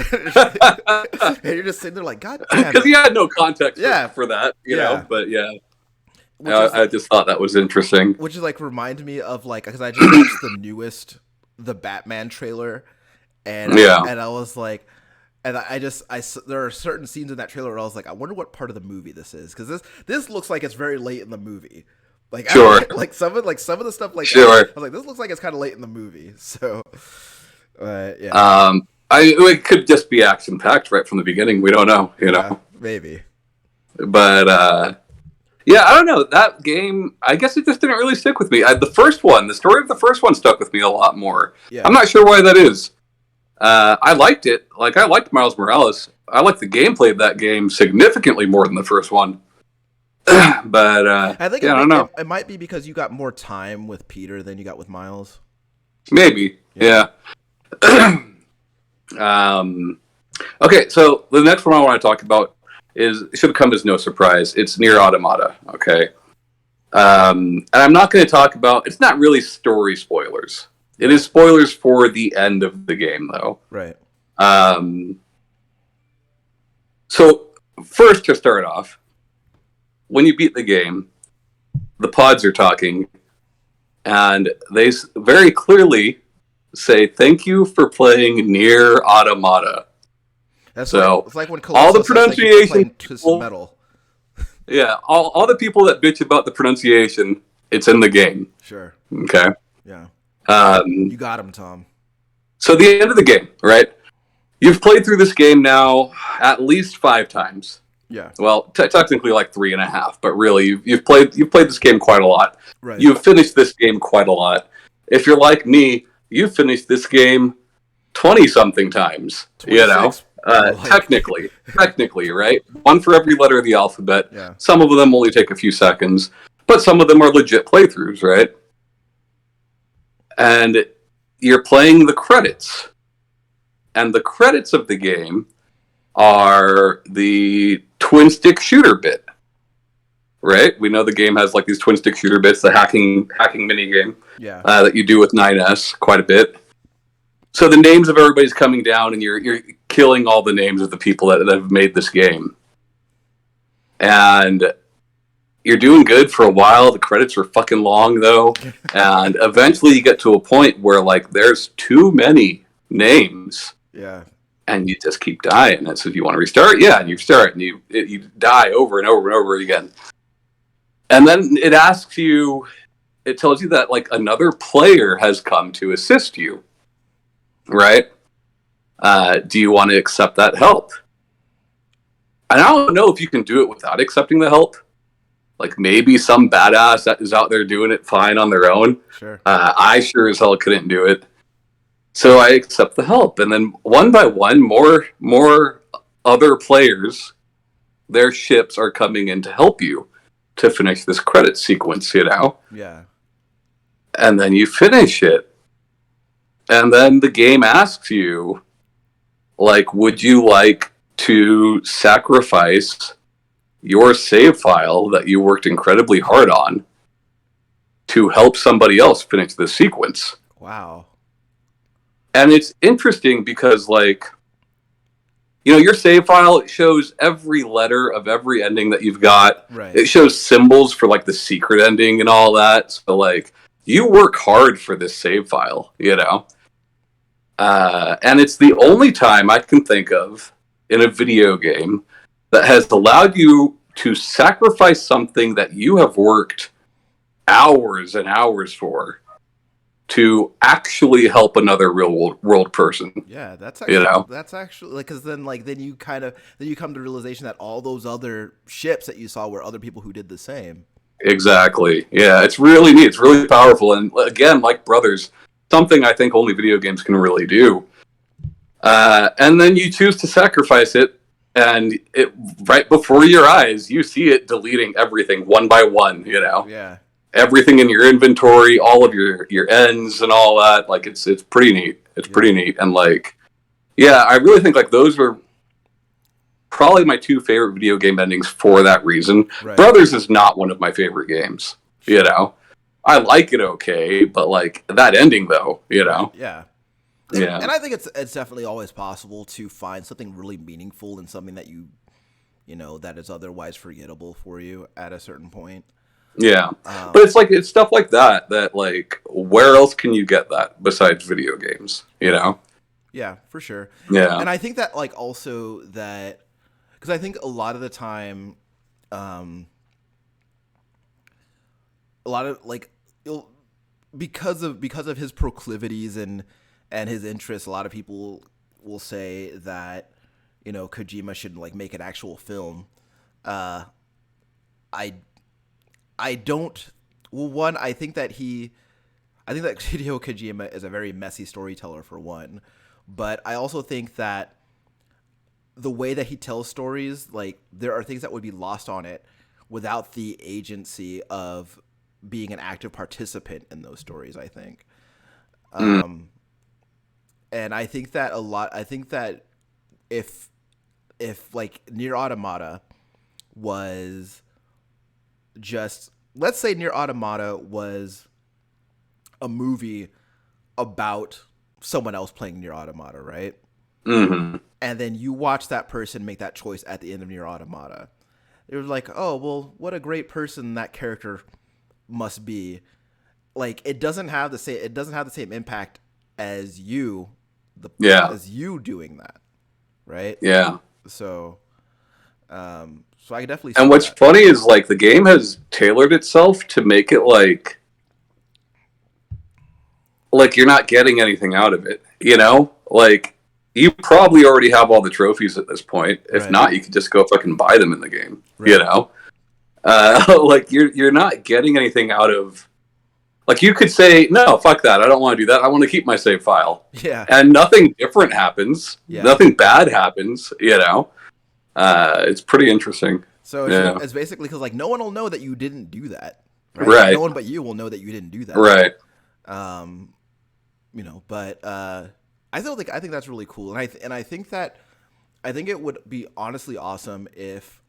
And you're just sitting there like, God damn it. Because you had no context for that, you know, but yeah. I just thought that was interesting. Which is, like, remind me of, like, because I just watched the Batman trailer, and I was like, and there are certain scenes in that trailer where I was like, I wonder what part of the movie this is, because this looks like it's very late in the movie, Like Sure. like some of the stuff like I Sure. was like, this looks like it's kind of late in the movie. So, yeah, It could just be action packed right from the beginning. We don't know, you yeah, know. maybe. But yeah, I don't know. That game, I guess it just didn't really stick with me. The story of the first one stuck with me a lot more. Yeah, I'm not sure why that is. I liked it. Like, I liked Miles Morales. I liked the gameplay of that game significantly more than the first one. But, I think yeah, I don't know. it might be because you got more time with Peter than you got with Miles. Maybe. Yeah. Yeah. um, okay, so the next one I want to talk about it should come as no surprise. It's Near Automata. Okay. And I'm not going to talk about. It's not really story spoilers. It is spoilers for the end of the game, though. Right. So first, to start off, when you beat the game, the pods are talking, and they very clearly say, "Thank you for playing Near Automata." That's So it's like when all the Calypso says thank you for pronunciation playing Twisted people, Metal. yeah, all the people that bitch about the pronunciation, it's in the game. Sure. Okay. Yeah. Um, You got him, Tom. so the end of the game, right? You've played through this game now at least 5 times. Yeah. Well, technically like 3.5, but really you've played this game quite a lot. Right. You've finished this game quite a lot. If you're like me, you've finished this game 20 something times. 26, You know, technically, right? One for every letter of the alphabet. Yeah. Some of them only take a few seconds, but some of them are legit playthroughs, right? And you're playing the credits. And the credits of the game are the twin stick shooter bit. Right? We know the game has like these twin stick shooter bits, the hacking mini game Yeah. that you do with 9S quite a bit. So the names of everybody's coming down, and you're killing all the names of the people that have made this game. And you're doing good for a while. The credits are fucking long though, and eventually you get to a point where like there's too many names. Yeah. And you just keep dying. And so, do you want to restart? Yeah, and you start, and you die over and over and over again. And then it asks you, it tells you that like another player has come to assist you, right? Do you want to accept that help? And I don't know if you can do it without accepting the help. Like maybe some badass that is out there doing it fine on their own. Sure. I sure as hell couldn't do it. So I accept the help, and then one by one, more other players, their ships are coming in to help you to finish this credit sequence, you know? Yeah. And then you finish it. And then the game asks you, like, would you like to sacrifice your save file that you worked incredibly hard on to help somebody else finish this sequence? Wow. And it's interesting because, like, you know, your save file shows every letter of every ending that you've got. Right. It shows symbols for, like, the secret ending and all that. So, like, you work hard for this save file, you know? And it's the only time I can think of in a video game that has allowed you to sacrifice something that you have worked hours and hours for to actually help another real world person. Yeah, that's actually, you know, that's actually like, because then you come to the realization that all those other ships that you saw were other people who did the same. Exactly. Yeah, it's really neat. It's really powerful, and again, like Brothers, something I think only video games can really do. And then you choose to sacrifice it, and it right before your eyes, you see it deleting everything one by one. You know. Yeah. Everything in your inventory, all of your ends and all that. Like it's pretty neat. It's pretty neat. And like, yeah, I really think like those were probably my 2 favorite video game endings for that reason. Right. Brothers is not one of my favorite games. You know, I like it okay, but like that ending though, you know. Yeah. Yeah. And I think it's definitely always possible to find something really meaningful in something that you know, that is otherwise forgettable for you at a certain point. Yeah, but it's stuff like that like where else can you get that besides video games, you know? Yeah, for sure. Yeah. And I think that like also that, because I think a lot of the time a lot of like it'll, because of his proclivities and his interests, a lot of people will say that Kojima should like make an actual film. Uh, I I don't. Well, one, I think that Hideo Kojima is a very messy storyteller for one, but I also think that the way that he tells stories, like there are things that would be lost on it without the agency of being an active participant in those stories. I think, Mm. and I think that a lot. I think that if like Near Automata was just, let's say Near Automata was a movie about someone else playing Near Automata, right? Hmm. And then you watch that person make that choice at the end of Near Automata. It was like, oh well, what a great person that character must be. Like it doesn't have the same impact as Yeah. as you doing that, right? Yeah. So so I can definitely And see what's that. funny is like the game has tailored itself to make it like you're not getting anything out of it, you know? Like you probably already have all the trophies at this point. If Right. not, you could just go fucking buy them in the game, you Right. know? Like you're not getting anything out of, like you could say, no, fuck that. I don't want to do that. I want to keep my save file. Yeah. And nothing different happens. Yeah. Nothing bad happens, you know? It's pretty interesting. So Yeah. it's basically because like no one will know that you didn't do that, right? Like no Right. one but you will know that you didn't do that. Right. Um, but I think that's really cool, and I think it would be honestly awesome if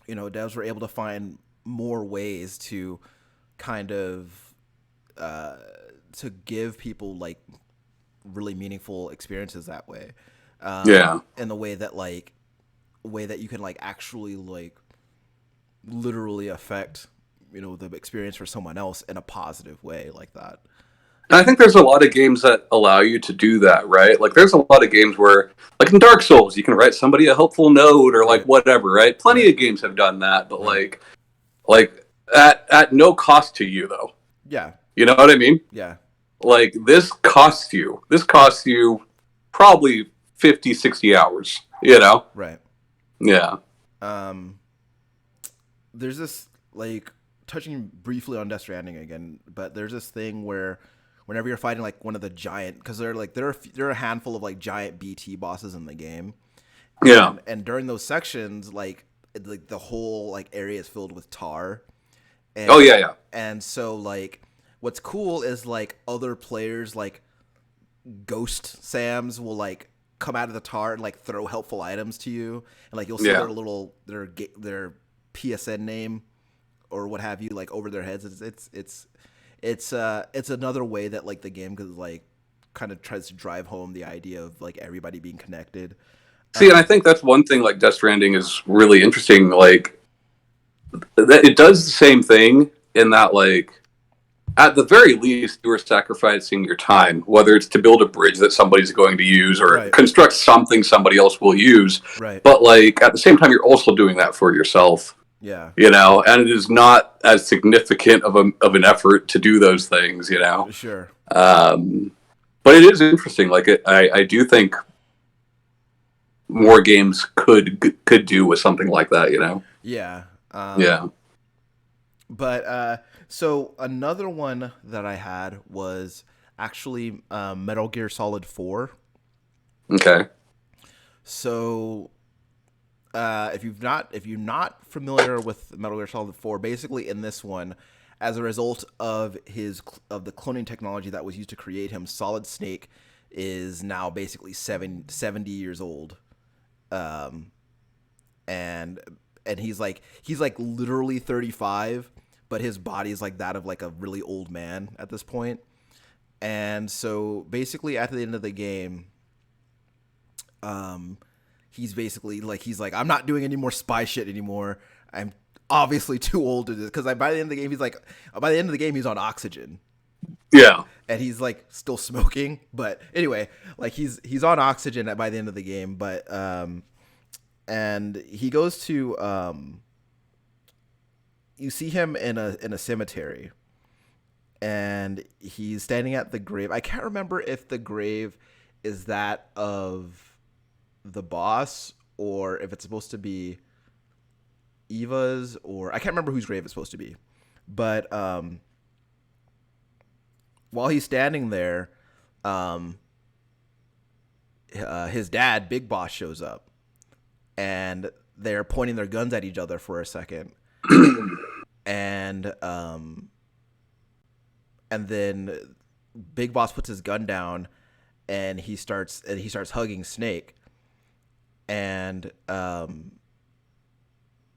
devs were able to find more ways to kind of uh, to give people like really meaningful experiences that way, Yeah. in the way that way that you can like actually like literally affect the experience for someone else in a positive way like that. And I think there's a lot of games that allow you to do that, right? Like there's a lot of games where, like in Dark Souls, you can write somebody a helpful note or like Right. whatever, right? Plenty Right. of games have done that, but Right. like at no cost to you though. Yeah. You know what I mean? Yeah. Like this costs you. This costs you probably 50, 60 hours, you know? Right. Yeah. Um, there's this like touching briefly on Death Stranding again, but there's this thing where whenever you're fighting like one of the giant, because there are a handful of like giant BT bosses in the game, Yeah. and during those sections, like the whole like area is filled with tar, and Oh yeah, yeah. and so like what's cool is like other players like ghost Sams will like come out of the tar and like throw helpful items to you, and like you'll see Yeah. their PSN name or what have you like over their heads. It's another way that like the game could like kind of tries to drive home the idea of like everybody being connected. See, and I think that's one thing like Death Stranding is really interesting. Like that it does the same thing in that like at the very least you are sacrificing your time, whether it's to build a bridge that somebody's going to use or Right. construct something somebody else will use. Right. But like at the same time you're also doing that for yourself, Yeah. you know, and it is not as significant of an effort to do those things, you know. Sure. But it is interesting. Like I do think more games could do with something like that, you know. Yeah. Yeah. But so another one that I had was actually Metal Gear Solid 4. Okay. So if you're not familiar with Metal Gear Solid 4, basically in this one, as a result of the cloning technology that was used to create him, Solid Snake is now basically 70 years old. And he's like literally 35, but his body is like that of like a really old man at this point. And so basically at the end of the game, he's basically like I'm not doing any more spy shit anymore. I'm obviously too old to do this, because by the end of the game he's on oxygen, Yeah. and he's like still smoking. But anyway, like he's on oxygen by the end of the game. But and he goes to you see him in a cemetery, and he's standing at the grave. I can't remember if the grave is that of the boss or if it's supposed to be Eva's, or I can't remember whose grave it's supposed to be. But while he's standing there, his dad, Big Boss, shows up, and they're pointing their guns at each other for a second, and then Big Boss puts his gun down, and he starts hugging Snake, and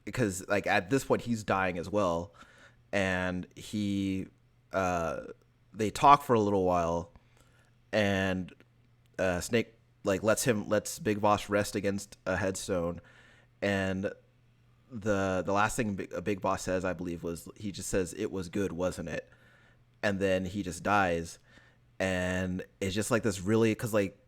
because like at this point he's dying as well, and they talk for a little while, and Snake like lets Big Boss rest against a headstone, and the last thing Big Boss says, I believe, was he just says, "It was good, wasn't it?" And then he just dies, and it's just like this really, because like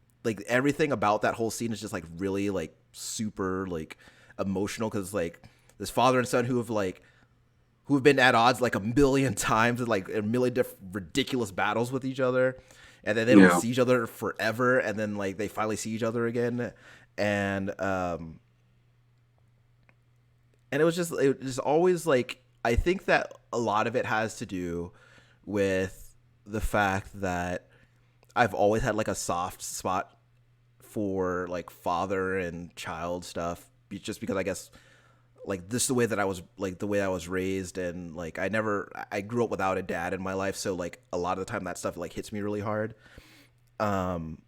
everything about that whole scene is just like really like super like emotional, because like this father and son who have been at odds like a million times and like a million different ridiculous battles with each other, and then they don't see each other forever, and then like they finally see each other again, and it was just always like, I think that a lot of it has to do with the fact that I've always had like a soft spot for like father and child stuff, just because I guess like this is the way that I was raised, and like I grew up without a dad in my life, so like a lot of the time that stuff like hits me really hard. And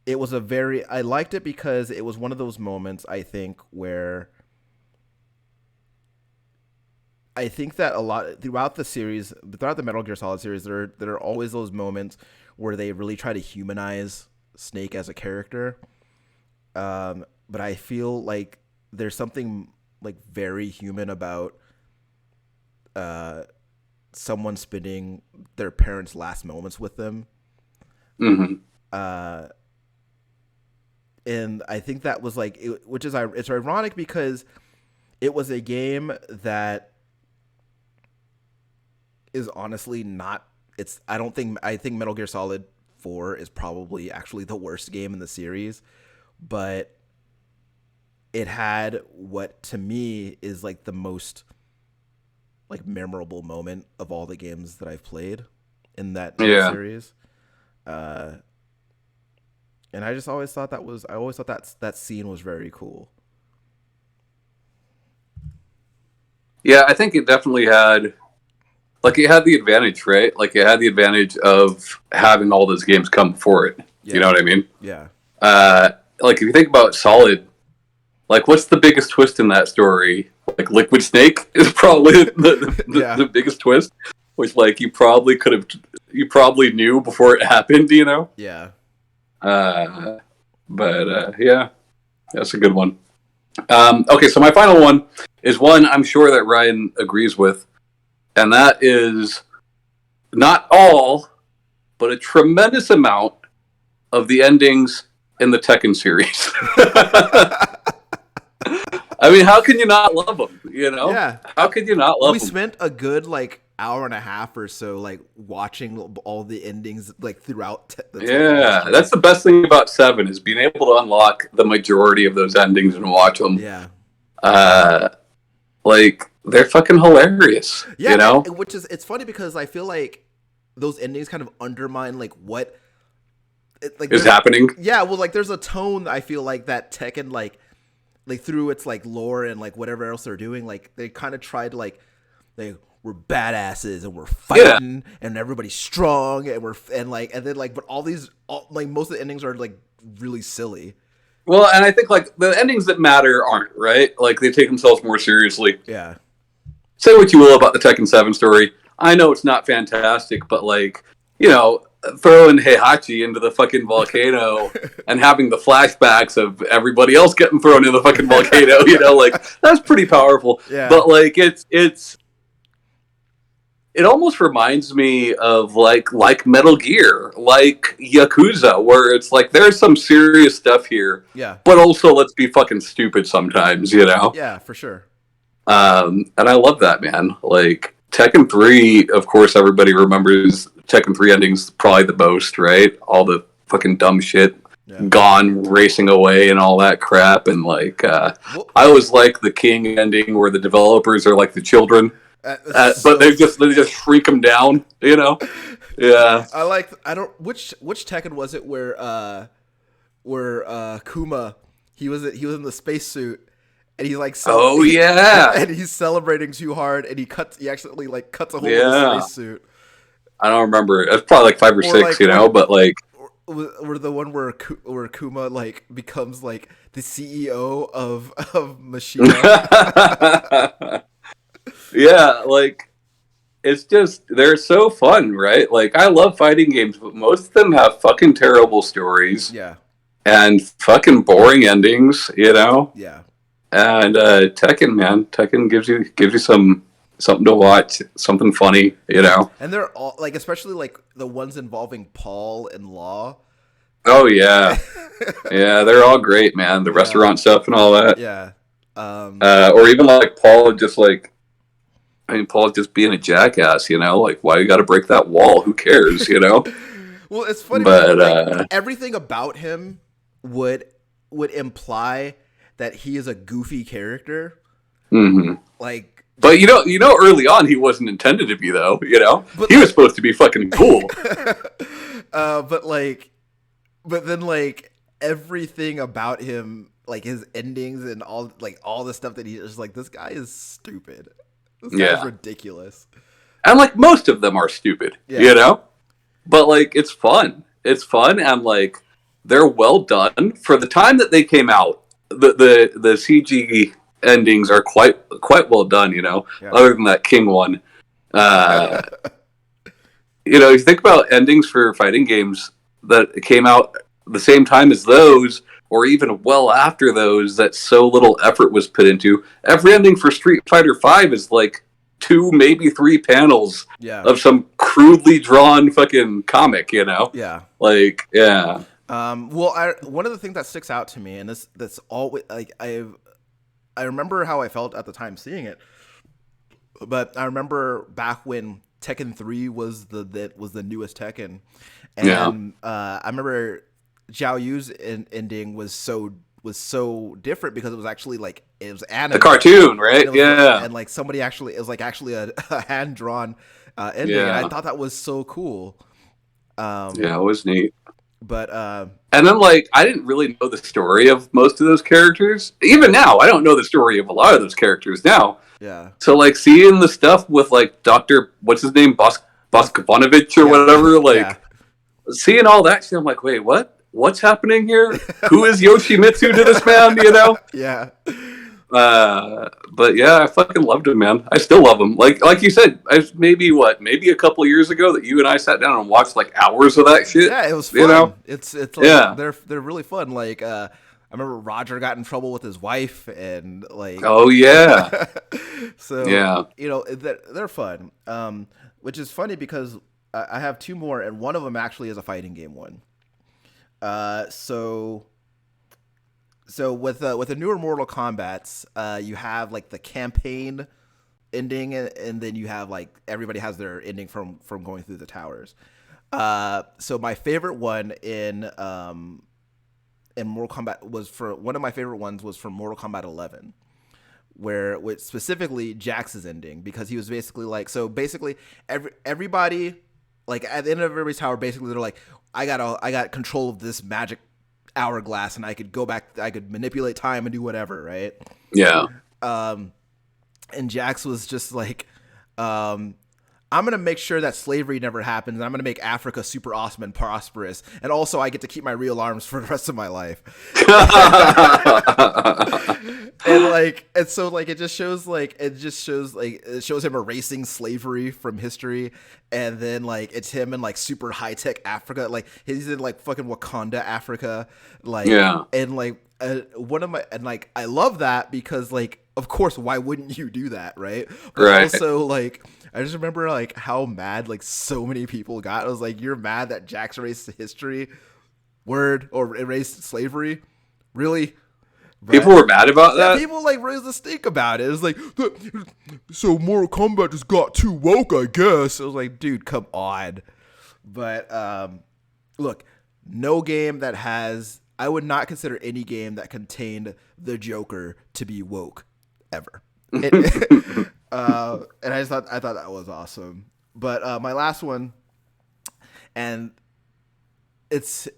it was I liked it because it was one of those moments, I think, where I think that a lot throughout the Metal Gear Solid series, there are always those moments where they really try to humanize Snake as a character. But I feel like there's something like very human about someone spending their parents' last moments with them. Mm-hmm. And I think that was like, it's ironic because it was a game that is honestly not. I think Metal Gear Solid 4 is probably actually the worst game in the series, but it had what to me is like the most like memorable moment of all the games that I've played in that series. And I just always thought that scene was very cool. Yeah, I think it definitely had, like, it had the advantage, right? Like, it had the advantage of having all those games come before it. Yeah. You know what I mean? Yeah. Like, if you think about Solid, like, what's the biggest twist in that story? Like, Liquid Snake is probably the biggest twist, which, like, you probably knew before it happened, you know? Yeah. Yeah, that's a good one. Okay, so my final one is one I'm sure that Ryan agrees with, and that is not all, but a tremendous amount of the endings in the Tekken series. I mean, how can you not love them? You know? Yeah. How could you not love them? We spent a good like hour and a half or so like watching all the endings like throughout. Yeah, that's the best thing about 7 is being able to unlock the majority of those endings and watch them. Yeah. Like they're fucking hilarious. Yeah, you know? Which is, it's funny because I feel like those endings kind of undermine like what is happening. Yeah, well, like there's a tone I feel like that Tekken like through its like lore and like whatever else they're doing, like they kind of tried to like we're badasses and we're fighting and everybody's strong and but most of the endings are like really silly. Well, and I think like the endings that matter aren't, right? Like they take themselves more seriously. Yeah. Say what you will about the Tekken 7 story. I know it's not fantastic, but like, you know, throwing Heihachi into the fucking volcano and having the flashbacks of everybody else getting thrown in the fucking volcano, you know, like that's pretty powerful. Yeah. But like it's it almost reminds me of like Metal Gear, like Yakuza, where it's like there's some serious stuff here, Yeah. but also let's be fucking stupid sometimes, you know. Yeah, for sure. And I love that, man. Like Tekken 3, of course, everybody remembers Tekken 3 endings probably the most, right? All the fucking dumb shit, Yeah. gone racing away and all that crap, and like Well, I always like the King ending where the developers are like the children. But they just shrink them down, you know. Yeah. I don't which Tekken was it where Kuma he was in the spacesuit and he like Oh yeah. and he's celebrating too hard and he accidentally like cuts a hole in Yeah. the spacesuit. I don't remember. It's probably like 5 or 6, like, you know. But like, or the one where Kuma like becomes like the CEO of Machina. yeah, like it's just they're so fun, right? Like I love fighting games, but most of them have fucking terrible stories Yeah, and fucking boring endings, you know. yeah, And Tekken, man, Tekken gives you something to watch, something funny, you know. and they're all like, especially like the ones involving Paul and Law. Oh yeah, yeah, they're all great, man. The restaurant stuff and all that. Yeah, Or even like Paul, just like I mean, Paul's just being a jackass, you know. Like, why you got to break that wall? Who cares, you know? well, it's funny, But because, like, everything about him would imply that he is a goofy character. hmm Like, but you know, early on he wasn't intended to be, though. You know, But he was supposed to be fucking cool. but then like everything about him, like his endings and all the stuff that he's just like, this guy is stupid. This guy's Yeah. ridiculous. And like most of them are stupid, Yeah. you know. But like, it's fun. It's fun, and like they're well done for the time that they came out. The CG endings are quite well done, you know. Yeah. Other than that King one, you know, you think about endings for fighting games that came out the same time as those, or even well after those, that so little effort was put into. Every ending for Street Fighter V is like 2, maybe 3 panels Yeah. of some crudely drawn fucking comic, you know? Yeah. Like, yeah. Well, one of the things that sticks out to me, and that's always like I remember how I felt at the time seeing it, but I remember back when Tekken 3 was the newest Tekken, and I remember Zhao Yu's ending was so different because it was actually like it was anime. The cartoon, right? And Yeah. and like somebody actually it was like actually a hand drawn ending, and Yeah. I thought that was so cool. Yeah, it was neat. But And then, like, I didn't really know the story of most of those characters. Even now, I don't know the story of a lot of those characters now. yeah, So, like, seeing the stuff with, like, Dr. What's his name? Boskovanovich or Yeah. whatever, like, Yeah. seeing all that shit, I'm like, wait, what? What's happening here? Who is Yoshimitsu to this man, you know? yeah, But yeah, I fucking loved him, man. I still love him. Like you said, maybe a couple years ago that you and I sat down and watched like hours of that shit. yeah. It was fun. You know? It's like, Yeah. they're really fun. Like I remember Roger got in trouble with his wife, and like Oh yeah, so yeah. you know they're fun. Which is funny because I have 2 more, and one of them actually is a fighting game one. So with the newer Mortal Kombats, you have like the campaign ending, and then you have like everybody has their ending from going through the towers. So my favorite one in Mortal Kombat one of my favorite ones was from Mortal Kombat 11, with specifically Jax's ending, because he was basically like, so basically everybody, like at the end of everybody's tower, basically they're like, I got control of this magic hourglass, and I could go back, I could manipulate time and do whatever, right? Yeah. And Jax was just like, I'm going to make sure that slavery never happens, and I'm going to make Africa super awesome and prosperous, and also I get to keep my real arms for the rest of my life. and so like it shows him erasing slavery from history, and then like it's him in like super high tech Africa, like he's in like fucking Wakanda, Africa, like Yeah. and like one of my, and like I love that because like of course, why wouldn't you do that, right? But Right. also, like, I just remember like how mad like so many people got. I was like, you're mad that Jax erased history, word, or erased slavery, really? But, People were mad about yeah, that. people like raised a stink about it. It was like, so Mortal Kombat just got too woke, I guess. I was like, dude, come on. But look, no game that has, I would not consider any game that contained the Joker to be woke ever. And I thought that was awesome. But my last one, and it's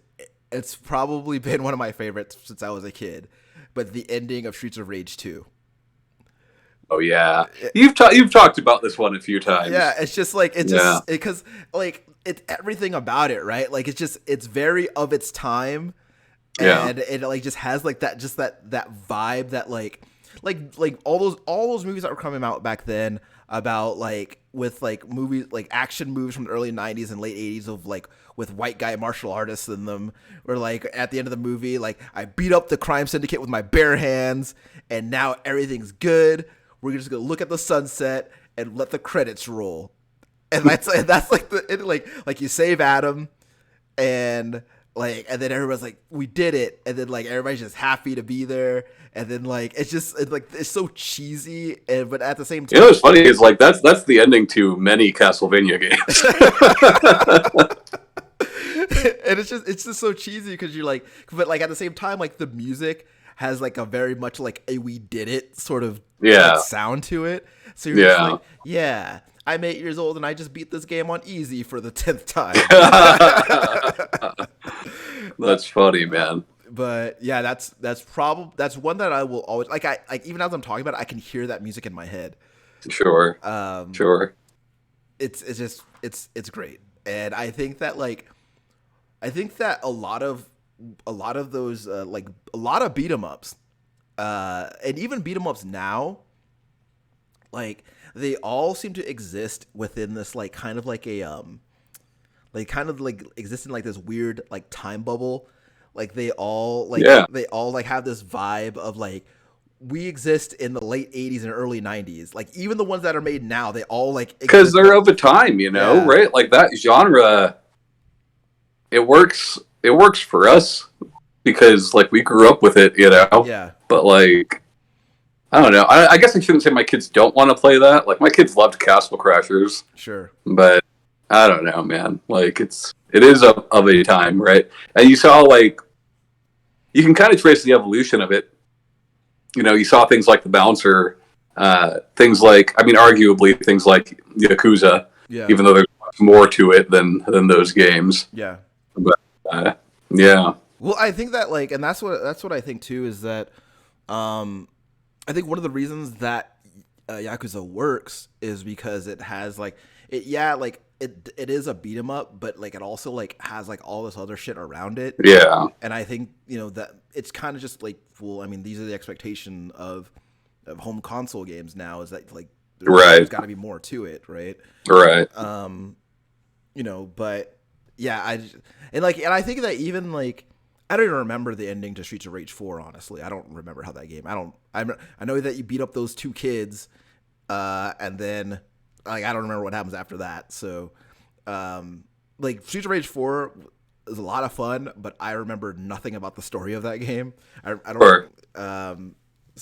probably been one of my favorites since I was a kid, but the ending of Streets of Rage 2. Oh yeah, you've talked about this one a few times. Yeah, it's just like because like it's everything about it, right? Like it's very of its time, and it like just has like that vibe that like all those movies that were coming out back then about like with like movies like action movies from the early 90s and late 80s of like with white guy martial artists in them, where like at the end of the movie like I beat up the crime syndicate with my bare hands and now everything's good. We're just gonna look at the sunset and let the credits roll, and that's like like you save Adam, and then everyone's like, we did it, and then like everybody's just happy to be there, and then like it's so cheesy, but at the same time, you know what's funny is like that's the ending to many Castlevania games. And it's just so cheesy because you're like, but like at the same time, like the music has like a very much like a we did it sort of sound to it. So you're just like, yeah, I'm 8 years old and I just beat this game on easy for the 10th time. That's funny, man. But yeah, that's one that I will always like. I like even as I'm talking about it, I can hear that music in my head. Sure. Sure. It's great, and I think that a lot of those like a lot of beat 'em ups, and even beat 'em ups now, like they all seem to exist within this like kind of like a like kind of like exist in like this weird like time bubble. Like they all like have this vibe of like we exist in the late 80s and early 90s. Like even the ones that are made now, they all like because they're of a time, you know, right? Like that genre, it works for us because like we grew up with it, you know. Yeah. But like, I don't know. I guess I shouldn't say my kids don't want to play that. Like my kids loved Castle Crashers. Sure. But I don't know, man. Like it is of a time, right? And you saw like you can kind of trace the evolution of it. You know, you saw things like the Bouncer, things like arguably things like Yakuza. Yeah. Even though there's much more to it than those games. Yeah. But yeah. Well, I think that like, and that's what I think too is that, I think one of the reasons that Yakuza works is because it has like it is a beat 'em up, but like it also like has like all this other shit around it. Yeah. And I think that it's kind of just like, well, I mean, these are the expectation of home console games now is that like there's got to be more to it, right? Right. But yeah, I think that even like I don't even remember the ending to Streets of Rage 4. Honestly, I don't remember how that game. I know that you beat up those two kids, and then like I don't remember what happens after that. So, like Streets of Rage 4 is a lot of fun, but I remember nothing about the story of that game. I don't.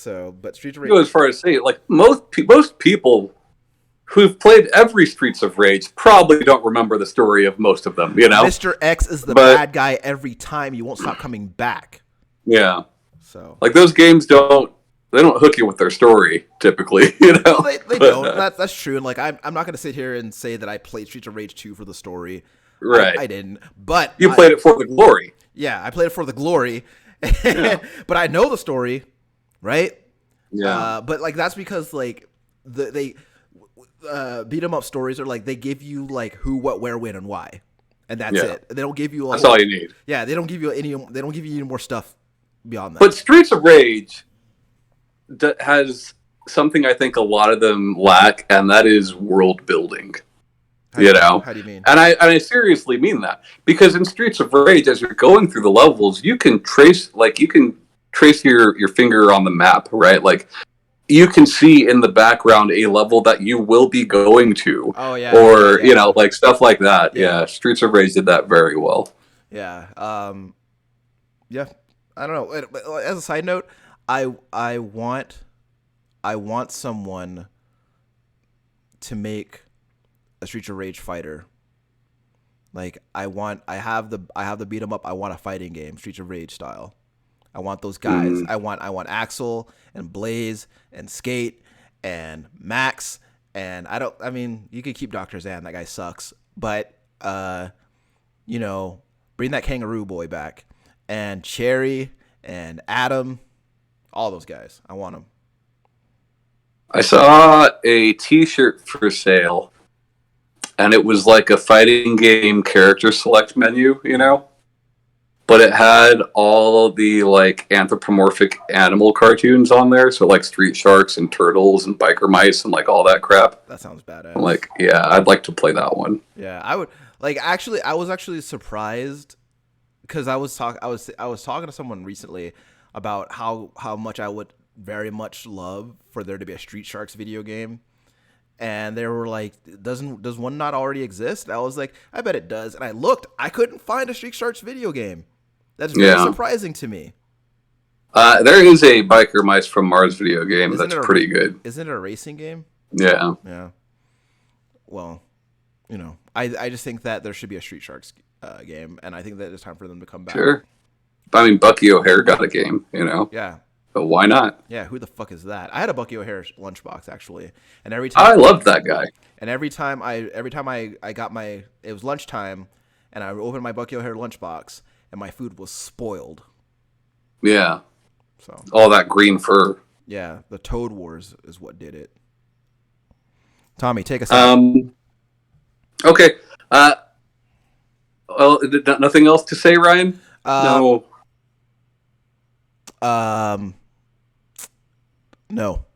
Sure. But Streets of Rage. Go as far as say like most people who've played every Streets of Rage probably don't remember the story of most of them, you know? Mr. X is the bad guy every time. You won't stop coming back. Yeah. So like those games don't hook you with their story typically, you know? Well, they don't. That's true. And like I'm not going to sit here and say that I played Streets of Rage 2 for the story. Right. I didn't. But you played it for the glory. Yeah, I played it for the glory. Yeah. But I know the story, right? Yeah. But like that's because like they beat 'em up stories are like they give you like who, what, where, when, and why, and that's it. They don't give you that's all you need. Yeah, they don't give you any more stuff beyond that. But Streets of Rage has something I think a lot of them lack, and that is world building. How do you mean? And I seriously mean that because in Streets of Rage, as you're going through the levels, you can trace your finger on the map, right? Like you can see in the background a level that you will be going to. Oh yeah. Or, Yeah. you know, like stuff like that. Yeah. Yeah. Streets of Rage did that very well. Yeah. Yeah. I don't know. But as a side note, I want someone to make a Streets of Rage fighter. Like I have the beat 'em up. I want a fighting game, Streets of Rage style. I want those guys. I want Axel and Blaze and Skate and Max and I mean, you could keep Dr. Zan. That guy sucks. But you know, bring that Kangaroo Boy back and Cherry and Adam, all those guys. I want them. I saw a T-shirt for sale, and it was like a fighting game character select menu, you know? But it had all the like anthropomorphic animal cartoons on there, so like street sharks and turtles and biker mice and like all that crap. That sounds badass. I'm like, yeah, I'd like to play that one. Yeah, I would like actually. I was actually surprised because I was talking to someone recently about how much I would very much love for there to be a Street Sharks video game. And they were like, does one not already exist? And I was like, I bet it does. And I looked, I couldn't find a Street Sharks video game. That's very surprising to me. There is a Biker Mice from Mars video game that's pretty good. Isn't it a racing game? Yeah. Yeah. Well, you know, I just think that there should be a Street Sharks game, and I think that it's time for them to come back. Sure. I mean, Bucky O'Hare got a game, you know? Yeah. But why not? Yeah, who the fuck is that? I had a Bucky O'Hare lunchbox actually, and every time I loved that guy. And every time I got it was lunchtime, and I opened my Bucky O'Hare lunchbox, and my food was spoiled. Yeah. So all that green fur. Yeah, the Toad Wars is what did it. Tommy, take us out. Okay. Well, nothing else to say, Ryan? No. No.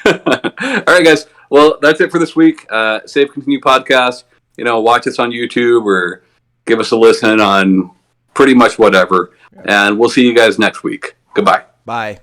All right, guys. Well, that's it for this week. Save Continue podcast. You know, watch us on YouTube or give us a listen on pretty much whatever. Yeah. And we'll see you guys next week. Goodbye. Bye.